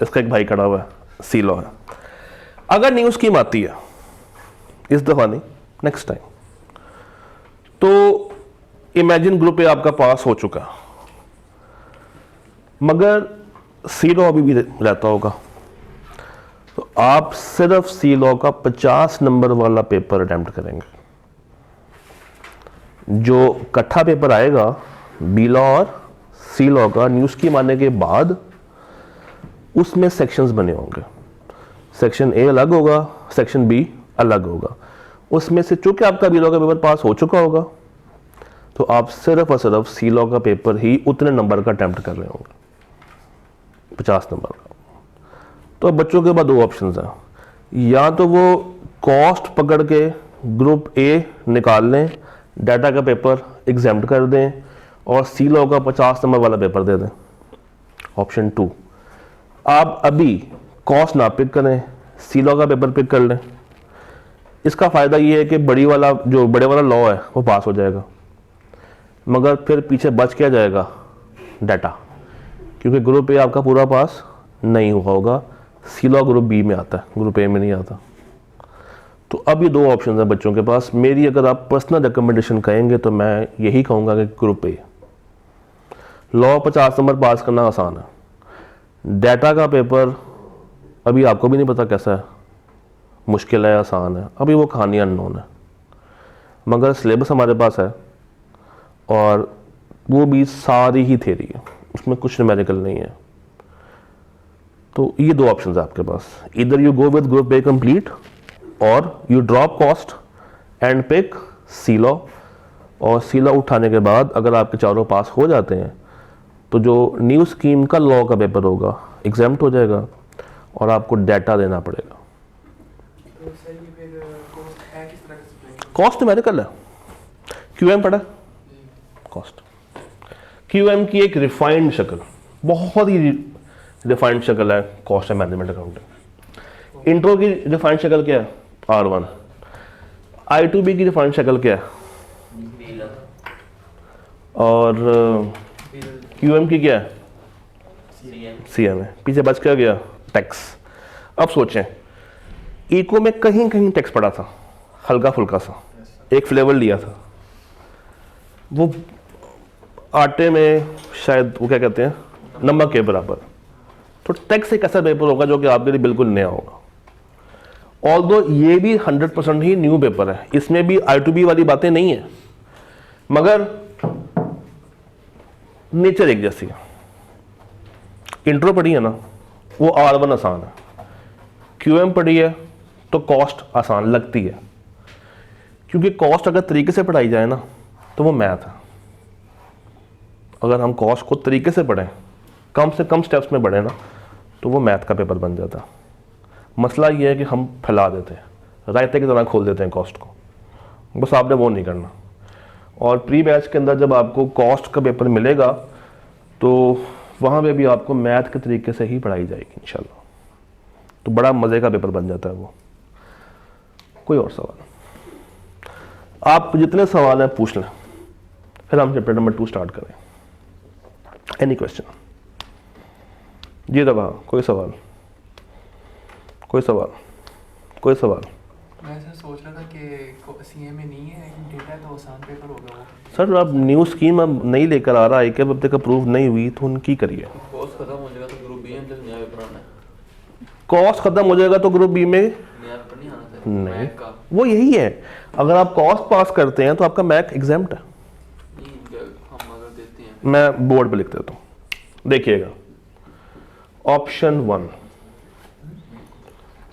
इसका एक भाई खड़ा हुआ है, सी लॉ है। अगर न्यू स्कीम आती है, इस दफा नहीं, नेक्स्ट टाइम, तो इमेजिन ग्रुप ए आपका पास हो चुका, मगर सी लॉ अभी भी रहता होगा, तो आप सिर्फ सी लॉ का 50 नंबर वाला पेपर अटेम्प्ट करेंगे। जो इकट्ठा पेपर आएगा बी लॉ और सी लॉ का न्यू स्कीम आने के बाद, उसमें सेक्शंस बने होंगे। सेक्शन ए अलग होगा, सेक्शन बी अलग होगा। उसमें से चूंकि आपका बी लॉ का पेपर पास हो चुका होगा, तो आप सिर्फ और सिर्फ सी लॉ का पेपर ही उतने नंबर का अटेम्प्ट कर रहे होंगे, 50 नंबर का। तो बच्चों के बाद दो ऑप्शंस हैं, या तो वो कॉस्ट पकड़ के ग्रुप ए निकाल लें, डाटा का पेपर एग्जाम्प्ट कर दें और सी लॉ का 50 नंबर वाला पेपर दे दें। ऑप्शन 2, आप अभी कॉस्ट ना पिक करें, सी लॉ का पेपर पिक कर लें। इसका फ़ायदा ये है कि बड़े वाला लॉ है वो पास हो जाएगा, मगर फिर पीछे बच क्या जाएगा, डाटा, क्योंकि ग्रुप ए आपका पूरा पास नहीं हुआ होगा। सी लॉ ग्रुप बी में आता है, ग्रुप ए में नहीं आता। तो अब ये दो ऑप्शन है बच्चों के पास। मेरी अगर आप पर्सनल रिकमेंडेशन कहेंगे तो मैं यही कहूँगा कि ग्रुप ए। लॉ 50 नंबर पास करना आसान है, डाटा का पेपर अभी आपको भी नहीं पता कैसा है, मुश्किल है आसान है, अभी वो कहानी अननोन है, मगर सिलेबस हमारे पास है और वो भी सारी ही थ्योरी है, उसमें कुछ न्यूमेरिकल नहीं है। तो ये दो ऑप्शंस है आपके पास, इधर you go with group A complete और you drop cost and pick C law. और सी लॉ उठाने के बाद अगर आपके चारों पास हो जाते हैं तो जो न्यू स्कीम का लॉ का पेपर होगा एग्जाम्प्ट हो जाएगा और आपको डाटा देना पड़ेगा। तो सर ये फिर कॉस्ट है किस तरह से? कॉस्ट न्यूमेरिकल है, क्यूएम पढ़ा, कॉस्ट क्यूएम की एक रिफाइंड शक्ल, बहुत ही रिफाइंड शक्ल है cost and management accounting. Intro की रिफाइंड शक्ल क्या है, R1। I2B की रिफाइंड शक्ल क्या है, और QM की क्या है, CM है। पीछे बच क्या गया, टैक्स। अब सोचें, इको में कहीं कहीं टैक्स पड़ा था, हल्का फुल्का सा, एक फ्लेवर लिया था, वो आटे में शायद वो क्या कहते हैं, नमक के बराबर। तो टैक्स एक ऐसा पेपर होगा जो कि आपके लिए बिल्कुल नया होगा। ऑल्दो ये भी 100% ही न्यू पेपर है, इसमें भी I2B वाली बातें नहीं है, मगर नेचर एक जैसी है। इंट्रो पढ़ी है ना, वो R1 आसान है, QM पढ़ी है तो कॉस्ट आसान लगती है, क्योंकि कॉस्ट अगर तरीके से पढ़ाई जाए ना तो वो मैथ है। अगर हम कॉस्ट को तरीके से पढ़ें, कम से कम स्टेप्स में बढ़े ना, तो वो मैथ का पेपर बन जाता। मसला ये है कि हम फैला देते हैं, रायते की तरह खोल देते हैं कॉस्ट को, बस आपने वो नहीं करना। और प्री बैच के अंदर जब आपको कॉस्ट का पेपर मिलेगा तो वहाँ पे भी आपको मैथ के तरीके से ही पढ़ाई जाएगी इंशाल्लाह, तो बड़ा मज़े का पेपर बन जाता है वो। कोई और सवाल, आप जितने सवाल हैं पूछ लें, फिर हम चैप्टर नंबर 2 स्टार्ट करें। Any question? जी रवा, कोई सवाल? कोई सवाल? कोई सवाल? मैं सर सोच रहा था कि सीए में नहीं है, लेकिन डेटा तो आसान पेपर होगा वो। सर अब न्यू स्कीम अब नहीं लेकर आ रहा है, कि अब तक अप्रूव नहीं हुई तो उनकी करिए। कॉस्ट खत्म हो जाएगा तो ग्रुप बी में नया पेपर आना है। कॉस्ट खत्म हो जाएगा तो ग्रुप बी में नया पेपर नहीं आना था नहीं, मैक का। वो यही है, अगर आप कॉस्ट पास करते हैं तो आपका मैक एग्जाम्प्ट है। नहीं, हम अगर देते हैं मैं बोर्ड पे लिख देता हूँ, देखिएगा। ऑप्शन 1,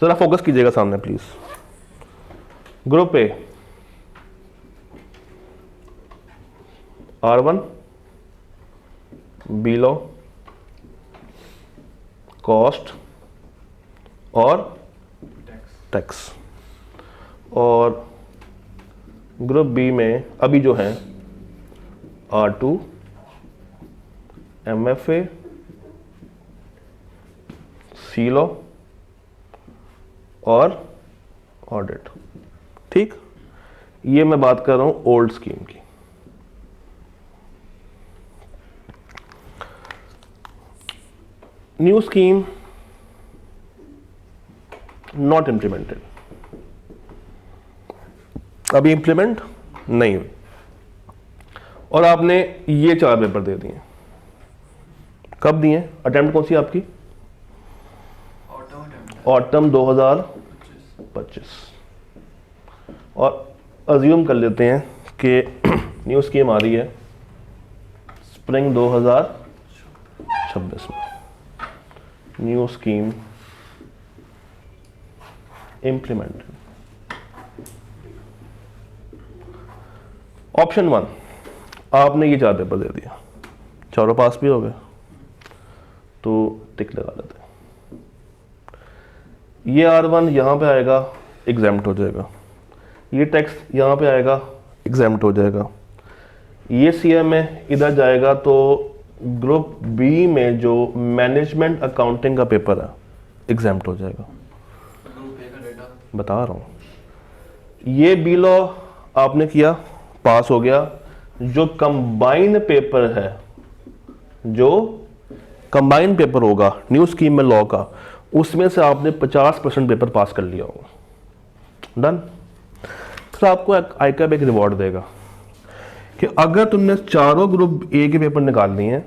जरा फोकस कीजिएगा सामने please. Group A R1 B law, cost और टैक्स। और ग्रुप बी में अभी जो है R2 MFA, सी लॉ और ऑडिट। ठीक, ये मैं बात कर रहा हूं ओल्ड स्कीम की। न्यू स्कीम नॉट इम्प्लीमेंटेड, अभी इंप्लीमेंट नहीं हुई, और आपने ये 4 पेपर दे दिए। कब दिए? अटेम्प्ट कौन सी आपकी? ऑटम 2025। और अज्यूम कर लेते हैं कि न्यू स्कीम आ रही है स्प्रिंग 2026 में। New scheme implemented. ऑप्शन 1, आपने ये 4 पेपर दे दिया, चारों पास भी हो गए, तो टिक लगा लेते हैं। ये R1 यहाँ पे आएगा, एग्जाम्प्ट हो जाएगा। ये टैक्स यहाँ पे आएगा, एग्जाम्प्ट हो जाएगा। ये CM में इधर जाएगा, तो ग्रुप बी में जो मैनेजमेंट अकाउंटिंग का पेपर है एग्जाम्प्ट हो जाएगा। ग्रुप ए का डेटा बता रहा हूँ, ये बी लॉ आपने किया, पास हो गया। जो कंबाइन पेपर है, जो कंबाइन पेपर होगा न्यू स्कीम में लॉ का, उसमें से आपने 50% पेपर पास कर लिया होगा। डन। फिर आपको आईकैब एक रिवॉर्ड देगा कि अगर तुमने चारों ग्रुप ए के पेपर निकाल लिए हैं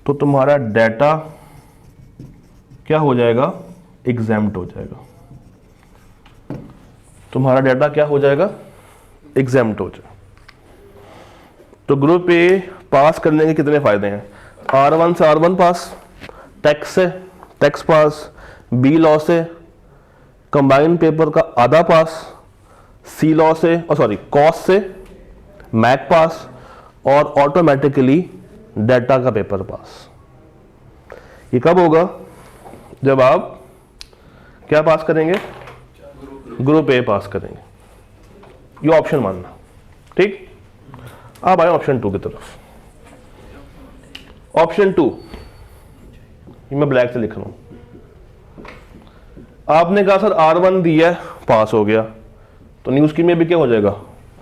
तो तुम्हारा डाटा क्या हो जाएगा? एग्जाम्प्ट हो जाएगा। तुम्हारा डाटा क्या हो जाएगा? एग्जाम्प्ट हो जाएगा। तो ग्रुप ए पास करने के कितने फायदे हैं? R1 से R1 पास, टैक्स से टैक्स पास, बी लॉ से कंबाइन पेपर का आधा पास, सी लॉ से कॉस्ट से मैक पास, और ऑटोमेटिकली डाटा का पेपर पास। ये कब होगा? जब आप क्या पास करेंगे? ग्रुप ए पास करेंगे। ये ऑप्शन 1। ठीक, अब आए ऑप्शन 2 की तरफ। ऑप्शन 2 ये मैं ब्लैक से लिख रहा हूं। आपने कहा सर R1 दिया है, पास हो गया, तो न्यू स्कीम में भी क्या हो जाएगा?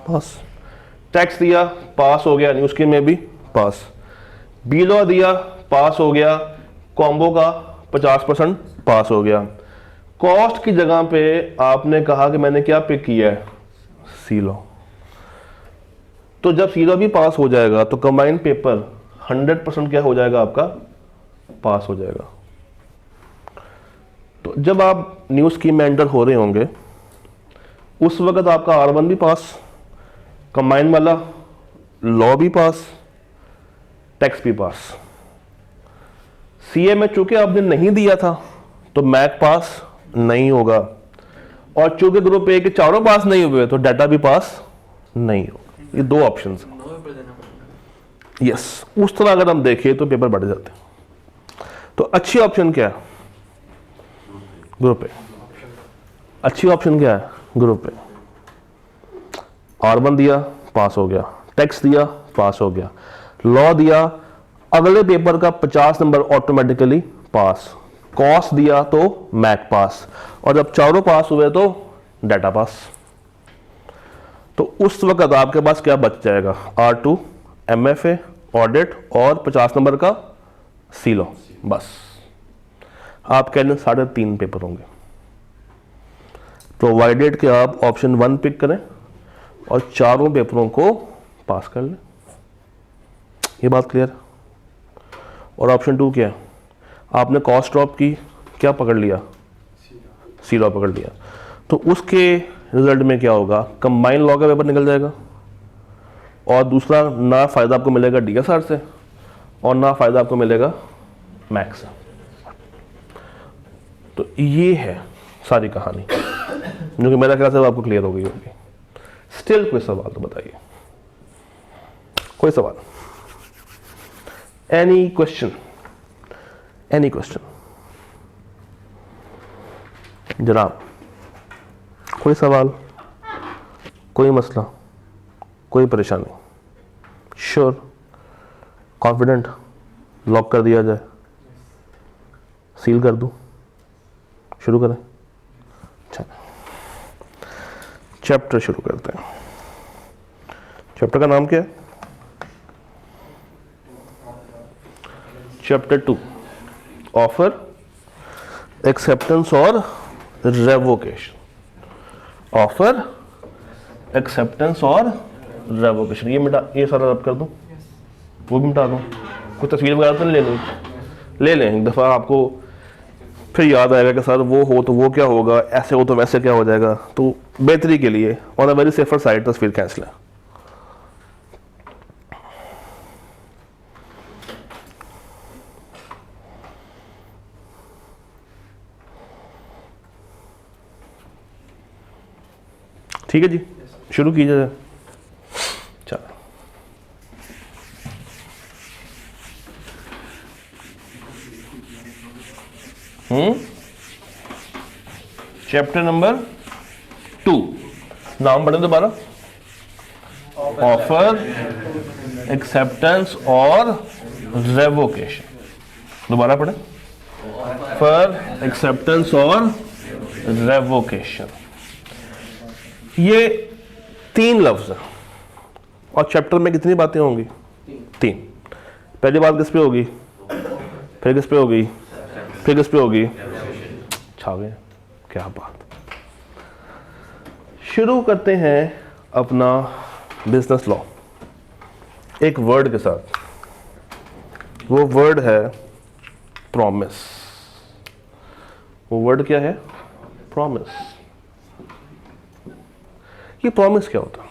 पास। टैक्स दिया, पास हो गया, न्यू स्कीम में भी पास। बी लॉ दिया, पास हो गया, कॉम्बो का 50% पास हो गया। कॉस्ट की जगह पे आपने कहा कि मैंने क्या पिक किया है? सी लॉ। तो जब सी लॉ भी पास हो जाएगा तो कंबाइंड पेपर 100% क्या हो जाएगा? आपका पास हो जाएगा। तो जब आप न्यू स्कीम में एंटर हो रहे होंगे उस वक्त आपका R1 भी पास, कंबाइन वाला लॉ भी पास, टैक्स भी पास। CA में चूंकि आपने नहीं दिया था तो मैक पास नहीं होगा, और चूंकि ग्रुप ए के चारों पास नहीं हुए तो डाटा भी पास नहीं होगा। ये 2 ऑप्शंस हैं। 9 पेपर देना पड़ेगा। यस, उस तरह अगर हम देखें तो पेपर बढ़ जाते हैं। तो अच्छी ऑप्शन क्या है? Group A. अच्छी ऑप्शन क्या है? Group A. R1 दिया, पास हो गया, टैक्स दिया, पास हो गया, लॉ दिया, अगले पेपर का 50 नंबर ऑटोमेटिकली पास, कॉस्ट दिया तो मैक पास, और जब चारों पास हुए तो डाटा पास। तो उस वक्त आपके पास क्या बच जाएगा? R2, MFA, ऑडिट और 50 नंबर का सी लॉ। बस आप कहने 3.5 पेपर होंगे, प्रोवाइडेड कि आप ऑप्शन 1 पिक करें और चारों पेपरों को पास कर लें। ये बात क्लियर है? और ऑप्शन 2 क्या है? आपने कॉस्ट ड्रॉप की, क्या पकड़ लिया? सी लॉ पकड़ लिया। तो उसके रिजल्ट में क्या होगा? कंबाइन लॉ का पेपर निकल जाएगा, और दूसरा ना फायदा आपको मिलेगा DSR से और ना फायदा आपको मिलेगा मैक्स से। तो ये है सारी कहानी, जो कि मेरा ख्याल से आपको क्लियर हो गई होगी। स्टिल कोई सवाल तो बताइए, कोई सवाल? Any question? Any question? जनाब, कोई सवाल, कोई मसला, कोई परेशानी? श्योर? कॉन्फिडेंट? लॉक कर दिया जाए? सील कर दूं? शुरू करें? अच्छा, चैप्टर शुरू करते हैं। चैप्टर का नाम क्या है? चैप्टर 2, ऑफर, एक्सेप्टेंस और रेवोकेशन। ऑफर, एक्सेप्टेंस और रेवोकेशन। ये सारा रब कर दूं, वो भी मिटा दूं, कोई तस्वीर वगैरह तो नहीं ले लें एक दफ़ा, आपको फिर याद आएगा कि सर वो हो तो वो क्या होगा, ऐसे हो तो वैसे क्या हो जाएगा। तो बेहतरी के लिए on a very safer side तस्वीर कैंसिल है। ठीक है जी, शुरू कीजिए। चलो, चैप्टर नंबर 2, नाम पढ़े दोबारा। ऑफर, एक्सेप्टेंस और रेवोकेशन। दोबारा पढ़े। ऑफर, एक्सेप्टेंस और रेवोकेशन। ये 3 लफ्ज हैं और चैप्टर में कितनी बातें होंगी? 3। पहली बात किस पे होगी, फिर किस पे होगी, फिर किस पे होगी? छावे, क्या बात। शुरू करते हैं अपना बिजनेस लॉ एक वर्ड के साथ। वो वर्ड है प्रॉमिस। वो वर्ड क्या है? प्रॉमिस। ये प्रॉमिस क्या होता है?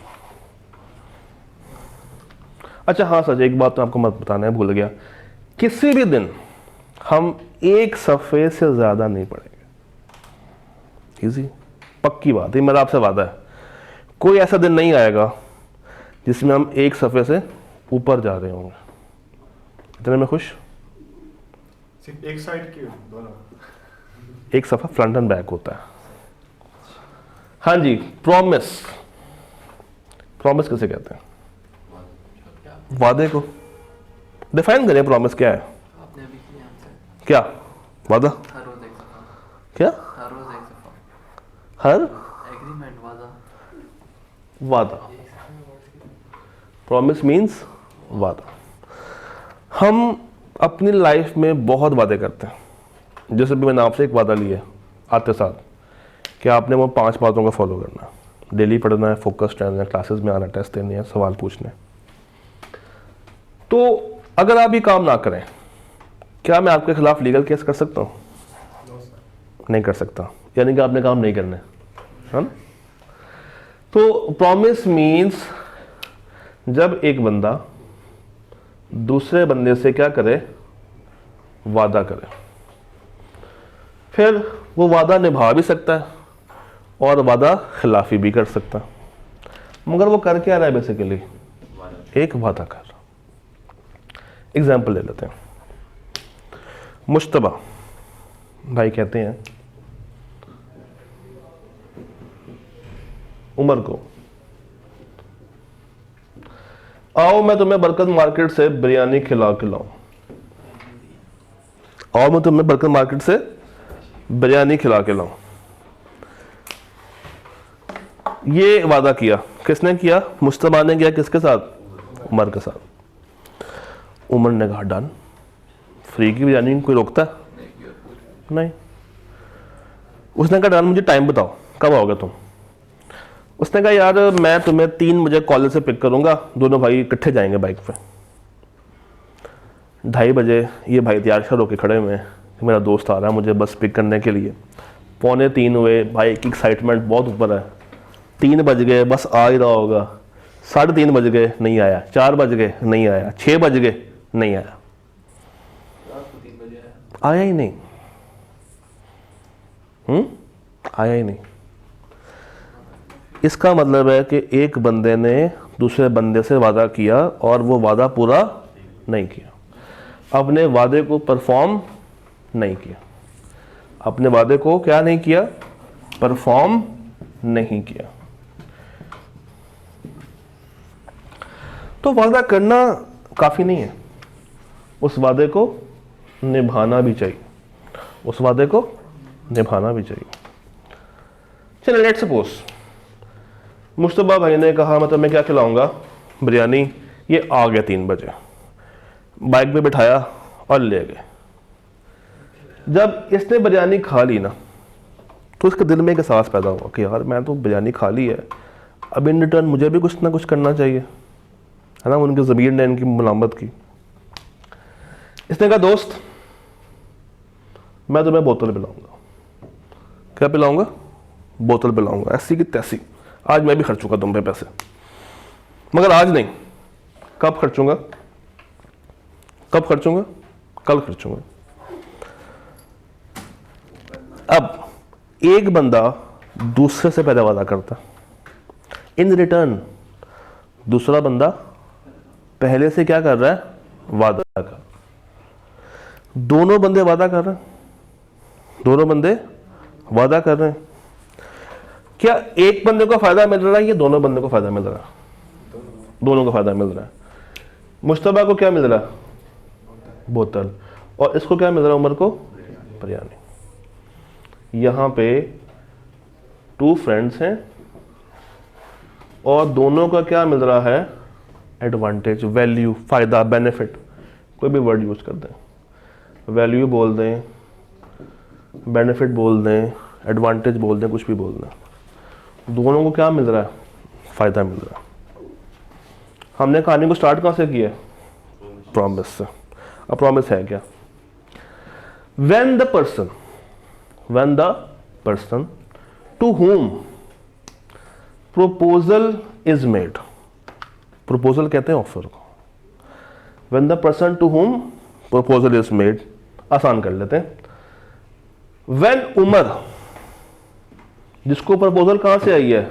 अच्छा हाँ सर, एक बात तो आपको मत बताना है, भूल गया। किसी भी दिन हम एक सफ़े से ज़्यादा नहीं पढ़ेंगे। इजी, पक्की बात, ये मेरा आपसे वादा है। कोई ऐसा दिन नहीं आएगा जिसमें हम एक सफ़े से ऊपर जा रहे होंगे। इतने में खुश? सिर्फ एक साइड की दोनों? एक सफ़ा फ्रंट एंड बैक होता है। हाँ जी, प्रॉमिस। प्रॉमिस किसे कहते हैं? वादे को। डिफाइन करें प्रॉमिस क्या है? आपने अभी किया आंसर। क्या? वादा। हर रोज एक सफा। क्या? हर रोज एक सफा। हर एग्रीमेंट, वादा। वादा। प्रॉमिस मीन्स वादा। हम अपनी लाइफ में बहुत वादे करते हैं। जैसे भी मैंने आपसे एक वादा लिया आते साथ कि आपने वो 5 बातों का फॉलो करना है। डेली पढ़ना है, फोकस्ड रहना है, क्लासेस में आना, टेस्ट देने हैं, सवाल पूछने। तो अगर आप ये काम ना करें, क्या मैं आपके खिलाफ लीगल केस कर सकता हूँ? नहीं कर सकता, यानी कि आपने काम नहीं करना है ना। तो प्रॉमिस मीन्स जब एक बंदा दूसरे बंदे से क्या करे? वादा करे। फिर वो वादा निभा भी सकता है और वादा खिलाफी भी कर सकता है। मगर वो कर क्या रहा है? बेसिकली एक वादा कर। एग्जाम्पल ले लेते हैं। मुश्तबा भाई कहते हैं उमर को, आओ मैं तुम्हें बरकत मार्केट से बिरयानी खिलाऊं। आओ मैं तुम्हें बरकत मार्केट से बिरयानी खिला के लाऊं। ये वादा किया किसने किया? मुश्तबा ने किया। किसके साथ? उमर के साथ। उमर ने कहा डन। फ्री की बिरयानी कोई रोकता है? नहीं। उसने कहा डन, मुझे टाइम बताओ कब आओगे तुम? उसने कहा यार मैं तुम्हें 3 बजे कॉलेज से पिक करूंगा, दोनों भाई इकट्ठे जाएंगे बाइक पे। 2:30 बजे ये भाई तैयार शर होके खड़े हुए हैं, मेरा दोस्त आ रहा है मुझे बस पिक करने के लिए। 2:45 हुए, भाई की एक्साइटमेंट बहुत ऊपर है। 3 बज गए, बस आ ही रहा होगा। 3:30 बज गए, नहीं आया। 4 बज गए, नहीं आया। 6 बज गए, नहीं आया। आया ही नहीं। आया ही नहीं। इसका मतलब है कि एक बंदे ने दूसरे बंदे से वादा किया और वो वादा पूरा नहीं किया, अपने वादे को परफॉर्म नहीं किया। अपने वादे को क्या नहीं किया? परफॉर्म नहीं किया। तो वादा करना काफी नहीं है, उस वादे को निभाना भी चाहिए। उस वादे को निभाना भी चाहिए। चलिए लेट्स सपोज मुश्तबा भाई ने कहा मतलब मैं क्या खिलाऊंगा, बिरयानी। ये आ गया 3 बजे, बाइक पे बिठाया और ले गए। जब इसने बिरयानी खा ली ना, तो उसके दिल में एक एहसास पैदा हुआ कि यार मैं तो बिरयानी खा ली है, अब इन रिटर्न मुझे भी कुछ ना कुछ करना चाहिए, है ना। उनके ज़मीर ने इनकी मुलामत की। इसने कहा दोस्त मैं तुम्हें बोतल पिलाऊंगा। क्या पिलाऊंगा? बोतल पिलाऊंगा, ऐसी की तैसी। आज मैं भी खर्चूंगा तुम पे पैसे, मगर आज नहीं। कब खर्चूंगा? कब खर्चूंगा? कल खर्चूंगा। अब एक बंदा दूसरे से पहले वादा करता, इन रिटर्न दूसरा बंदा पहले से क्या कर रहा है? वादा कर। दोनों बंदे वादा कर रहे हैं, दोनों बंदे वादा कर रहे हैं। क्या एक बंदे को फायदा मिल रहा है या दोनों बंदे को फायदा मिल रहा है? दोनों को फायदा मिल रहा है। मुश्तबा को क्या मिल रहा है? बोतल। और इसको क्या मिल रहा है? उमर को बिरयानी। यहां पे 2 फ्रेंड्स हैं और दोनों का क्या मिल रहा है? एडवांटेज, वैल्यू, फायदा, बेनिफिट, कोई भी वर्ड यूज कर दें, वैल्यू बोल दें, बेनिफिट बोल दें, एडवांटेज बोल दें, कुछ भी बोल दें। दोनों को क्या मिल रहा है? फायदा मिल रहा है। हमने कहानी को स्टार्ट कहां से किया? प्रॉमिस से। अब प्रॉमिस है क्या? when the person to whom proposal is made, proposal कहते हैं ऑफर को। when the person to whom proposal is made, आसान कर लेते हैं। when उमर, जिसको प्रपोजल कहां से आई है?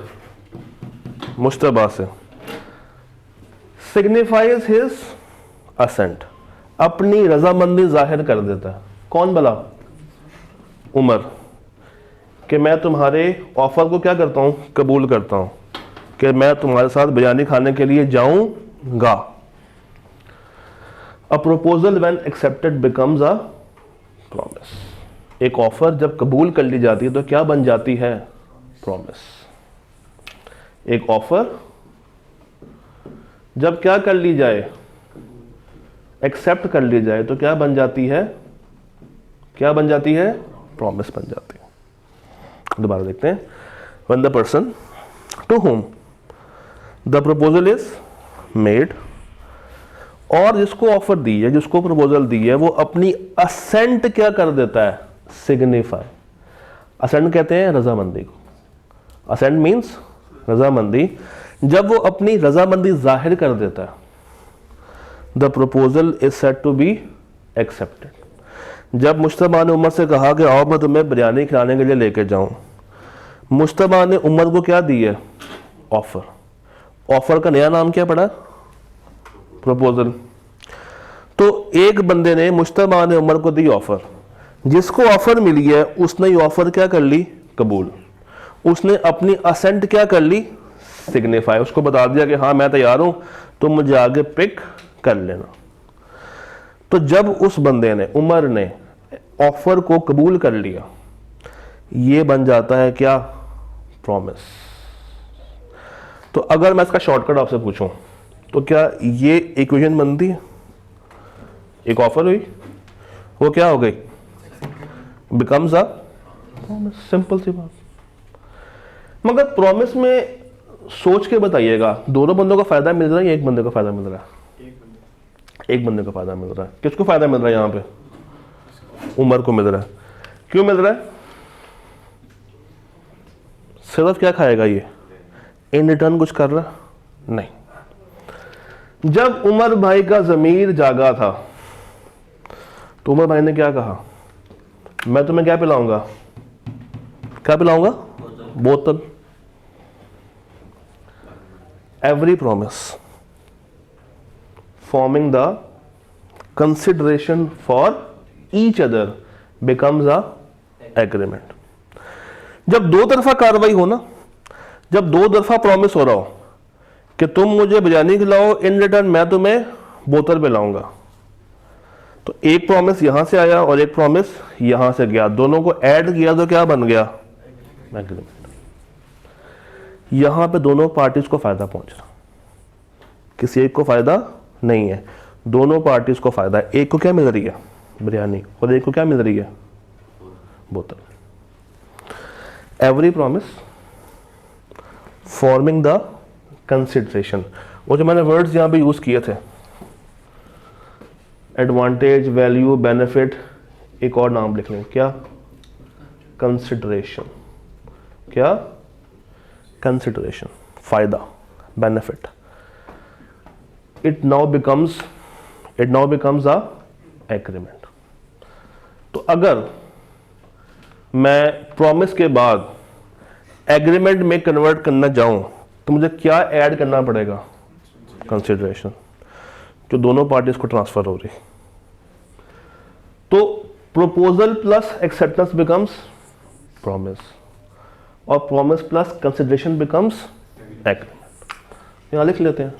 मुश्तबा से, signifies his assent, अपनी रजामंदी जाहिर कर देता है। कौन भला? उमर, कि मैं तुम्हारे ऑफर को क्या करता हूं? कबूल करता हूं कि मैं तुम्हारे साथ बिरयानी खाने के लिए जाऊंगा। A proposal when accepted becomes a promise. एक ऑफर जब कबूल कर ली जाती है तो क्या बन जाती है? प्रॉमिस। एक ऑफर जब क्या कर ली जाए? एक्सेप्ट कर ली जाए तो क्या बन जाती है? क्या बन जाती है? प्रॉमिस बन जाती है। दोबारा देखते हैं। when the person to whom the proposal is made, और जिसको ऑफर दी है, जिसको प्रपोजल दी है, वो अपनी असेंट क्या कर देता है? सिग्निफाई। असेंट कहते हैं रजामंदी को। असेंट मीन्स रजामंदी। जब वो अपनी रजामंदी जाहिर कर देता है, the proposal is said to be accepted. जब मुश्तबा ने उमर से कहा कि आओ मैं तुम्हें बिरयानी खिलाने के लिए लेके जाऊं, मुश्तबा ने उमर को क्या दी है? ऑफर। ऑफर का नया नाम क्या पड़ा? प्रपोजल। तो एक बंदे ने, मुश्तबा ने उमर को दी ऑफर, जिसको ऑफर मिली है उसने ये ऑफर क्या कर ली? कबूल। उसने अपनी असेंट क्या कर ली? सिग्निफाई। उसको बता दिया कि हाँ मैं तैयार हूं, तुम मुझे आगे पिक कर लेना। तो जब उस बंदे ने, उमर ने, ऑफर को कबूल कर लिया, ये बन जाता है क्या? प्रॉमिस। तो अगर मैं इसका शॉर्टकट आपसे पूछूं तो क्या ये इक्वेशन बनती है? एक ऑफर हुई, वो क्या हो गई? Becomes a promise. सिंपल सी बात। मगर प्रॉमिस में सोच के बताइएगा, दोनों बंदों को फायदा मिल रहा है या एक बंदे को फायदा मिल रहा है? एक बंदे को फायदा मिल रहा है। किसको फायदा मिल रहा है? यहां पे उमर को मिल रहा है। क्यों मिल रहा है? सिर्फ क्या खाएगा ये? इन रिटर्न कुछ कर रहा नहीं। जब उमर भाई का जमीर जागा था तो उमर भाई ने क्या कहा? मैं तुम्हें क्या पिलाऊंगा? क्या पिलाऊंगा? बोतल। Every promise forming the consideration for each other becomes a agreement. जब दो तरफा कार्रवाई हो ना, जब दो तरफा प्रॉमिस हो रहा हो कि तुम मुझे बिरयानी खिलाओ, इन रिटर्न मैं तुम्हें बोतल पिलाऊंगा, तो एक प्रॉमिस यहां से आया और एक प्रॉमिस यहां से गया, दोनों को ऐड किया तो क्या बन गया? एग्रीमेंट। यहाँ पे दोनों पार्टीज को फ़ायदा पहुँच रहा, किसी एक को फ़ायदा नहीं है, दोनों पार्टीज को फ़ायदा है। एक को क्या मिल रही है? बिरयानी, और एक को क्या मिल रही है? बोतल। Every promise forming the consideration. वो जो मैंने वर्ड्स यहाँ पे यूज़ किए थे, एडवांटेज, वैल्यू, बेनिफिट, एक और नाम लिख लें, क्या? कंसिडरेशन। क्या? कंसिडरेशन, फायदा, benefit. It now becomes a agreement. तो अगर मैं प्रॉमिस के बाद एग्रीमेंट में कन्वर्ट करना चाहूं तो मुझे क्या ऐड करना पड़ेगा? कंसिडरेशन, जो दोनों पार्टीज को ट्रांसफर हो रही। तो proposal plus acceptance becomes promise, और promise plus consideration becomes agreement. यहां लिख लेते हैं,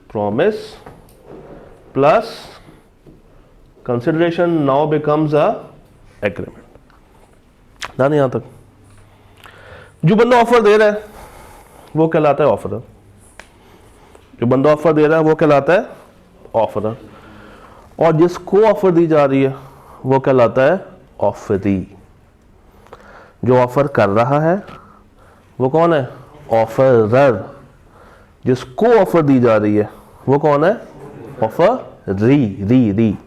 promise plus consideration now becomes a agreement. ना, यहां तक जो बंदा ऑफर दे रहा है वो कहलाता है ऑफरर, जो बंदा ऑफर दे रहा है वो कहलाता है ऑफरर, और जिसको ऑफर दी जा रही है वो कहलाता है ऑफरी। जो ऑफर कर रहा है वो कौन है? ऑफरर। जिसको ऑफर दी जा रही है वो कौन है? ऑफरी।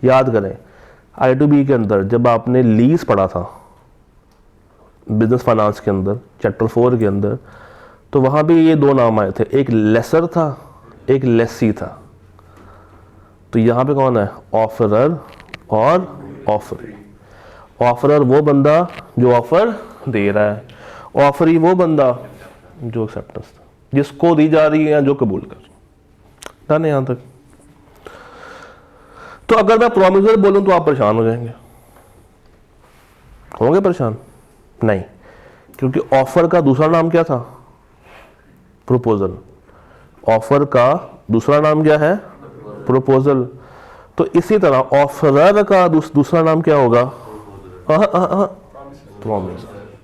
याद करें, I2B के अंदर जब आपने लीज पढ़ा था बिजनेस फाइनेंस के अंदर, चैप्टर 4 के अंदर, तो वहां भी ये दो नाम आए थे, एक लेसर था, एक लेसी था। तो यहां पे कौन है? ऑफरर और ऑफरी। ऑफरर वो बंदा जो ऑफर दे रहा है, ऑफरी वो बंदा जो एक्सेप्टेंस था, जिसको दी जा रही है, जो कबूल कर रहा है। यहां तक। तो अगर मैं प्रॉमिसर बोलूं तो आप परेशान हो जाएंगे, होंगे परेशान? नहीं, क्योंकि ऑफर का दूसरा नाम क्या था? प्रपोजल। ऑफर का दूसरा नाम क्या है? प्रपोजल। तो इसी तरह ऑफरर का दूसरा नाम क्या होगा?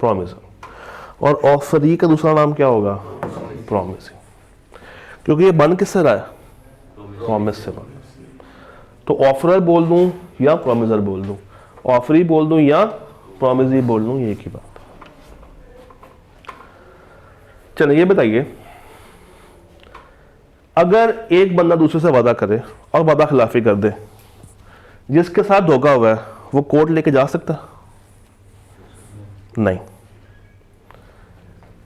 प्रॉमिसर। और ऑफरी का दूसरा नाम क्या होगा? प्रॉमिसिंग। क्योंकि ये बन किससे रहा है? प्रॉमिस से बन। तो ऑफरर बोल दूं या प्रॉमिसर बोल दूं, ऑफरी बोल दूं या प्रॉमिसरी बोल दूं, ये एक ही बात। चलिए ये बताइए, अगर एक बंदा दूसरे से वादा करे और वादा खिलाफी कर दे, जिसके साथ धोखा हुआ है वो कोर्ट लेके जा सकता? नहीं।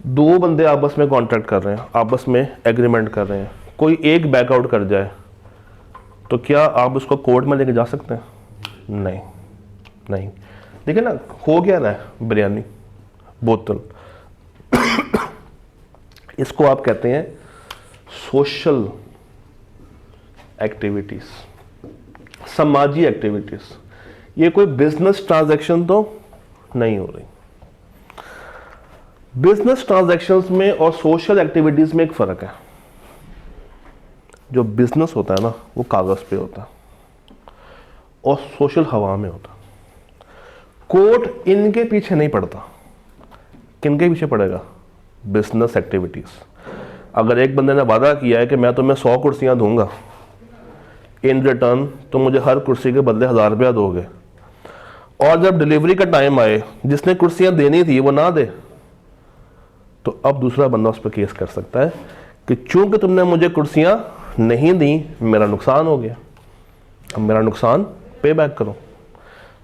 दो बंदे आपस में कॉन्ट्रैक्ट कर रहे हैं, आपस में एग्रीमेंट कर रहे हैं, कोई एक बैकआउट कर जाए तो क्या आप उसको कोर्ट में लेके जा सकते हैं? नहीं। देखिए ना, हो गया ना, बिरयानी, बोतल। इसको आप कहते हैं सोशल एक्टिविटीज, समाजी एक्टिविटीज। ये कोई बिजनेस ट्रांजैक्शन तो नहीं हो रही। बिजनेस ट्रांजैक्शंस में और सोशल एक्टिविटीज में एक फर्क है। जो बिजनेस होता है ना वो कागज पे होता है और सोशल हवा में होता है। कोर्ट इनके पीछे नहीं पड़ता। किनके पीछे पड़ेगा? Business activities. अगर एक बंदे ने वादा किया है कि मैं तुम्हें 100 कुर्सियां दूंगा, इन रिटर्न तुम मुझे हर कुर्सी के बदले 1000 रुपया दोगे, और जब डिलीवरी का टाइम आए जिसने कुर्सियां देनी थी वो ना दे, तो अब दूसरा बंदा उस पर केस कर सकता है कि चूंकि तुमने मुझे कुर्सियां नहीं दी, मेरा नुकसान हो गया, अब मेरा नुकसान पे बैक करो।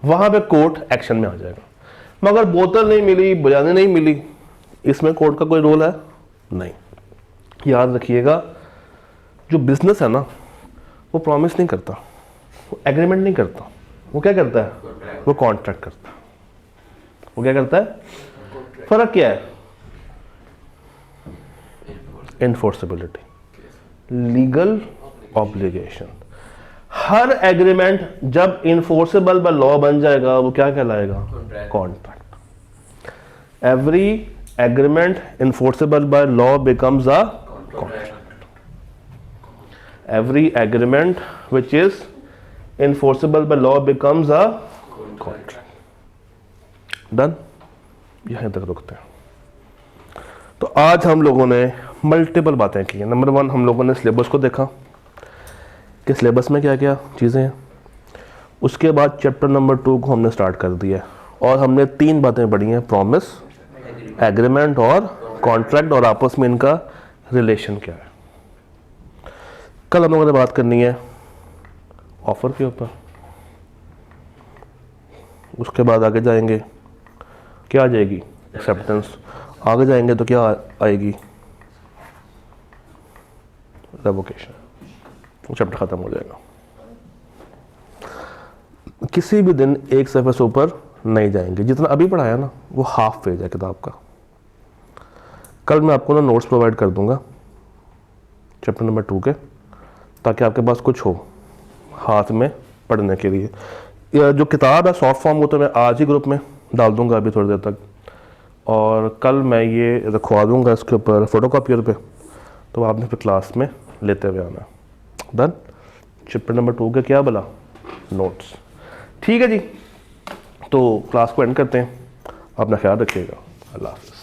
वहां पे कोर्ट एक्शन में आ जाएगा। मगर बोतल नहीं मिली, बिरयानी नहीं मिली, इसमें कोर्ट का कोई रोल है नहीं। याद रखिएगा, जो बिजनेस है ना वो प्रॉमिस नहीं करता, वो एग्रीमेंट नहीं करता, वो क्या करता है? वो कॉन्ट्रैक्ट करता है। वो क्या करता है? फर्क क्या है? इन्फोर्सेबिलिटी, लीगल ऑब्लिगेशन। हर एग्रीमेंट जब इन्फोर्सेबल बाय लॉ बन जाएगा वो क्या कहलाएगा? Contract. Every agreement enforceable by law becomes a contract. Every agreement which is enforceable by law becomes a contract. Done? यहीं तक रुकते हैं। तो आज हम लोगों ने मल्टीपल बातें की हैं। नंबर 1 हम लोगों ने सिलेबस को देखा कि सिलेबस में क्या क्या चीज़ें हैं। उसके बाद चैप्टर नंबर 2 को हमने स्टार्ट कर दिया और हमने 3 बातें पढ़ी हैं, प्रॉमिस, एग्रीमेंट और कॉन्ट्रैक्ट, और आपस में इनका रिलेशन क्या है। कल हम लोगों ने बात करनी है ऑफर के ऊपर। उसके बाद आगे जाएंगे, क्या आ जाएगी, एक्सेप्टेंस। आगे जाएंगे तो क्या आएगी, रेवोकेशन। चैप्टर ख़त्म हो जाएगा। किसी भी दिन एक सफ़े से ऊपर नहीं जाएंगे। जितना अभी पढ़ाया ना वो हाफ पेज है किताब का। कल मैं आपको ना नोट्स प्रोवाइड कर दूंगा चैप्टर नंबर 2 के, ताकि आपके पास कुछ हो हाथ में पढ़ने के लिए। यह जो किताब है सॉफ्ट फॉर्म वो तो मैं आज ही ग्रुप में डाल दूंगा अभी थोड़ी देर तक, और कल मैं ये रखवा दूंगा इसके ऊपर फोटोकॉपियर पे, तो आपने फिर क्लास में लेते हुए आना। डन। चैप्टर नंबर 2 के क्या बोला, नोट्स। ठीक है जी, तो क्लास को एंड करते हैं। अपना ख्याल रखिएगा। अल्लाह हाफ़िज़।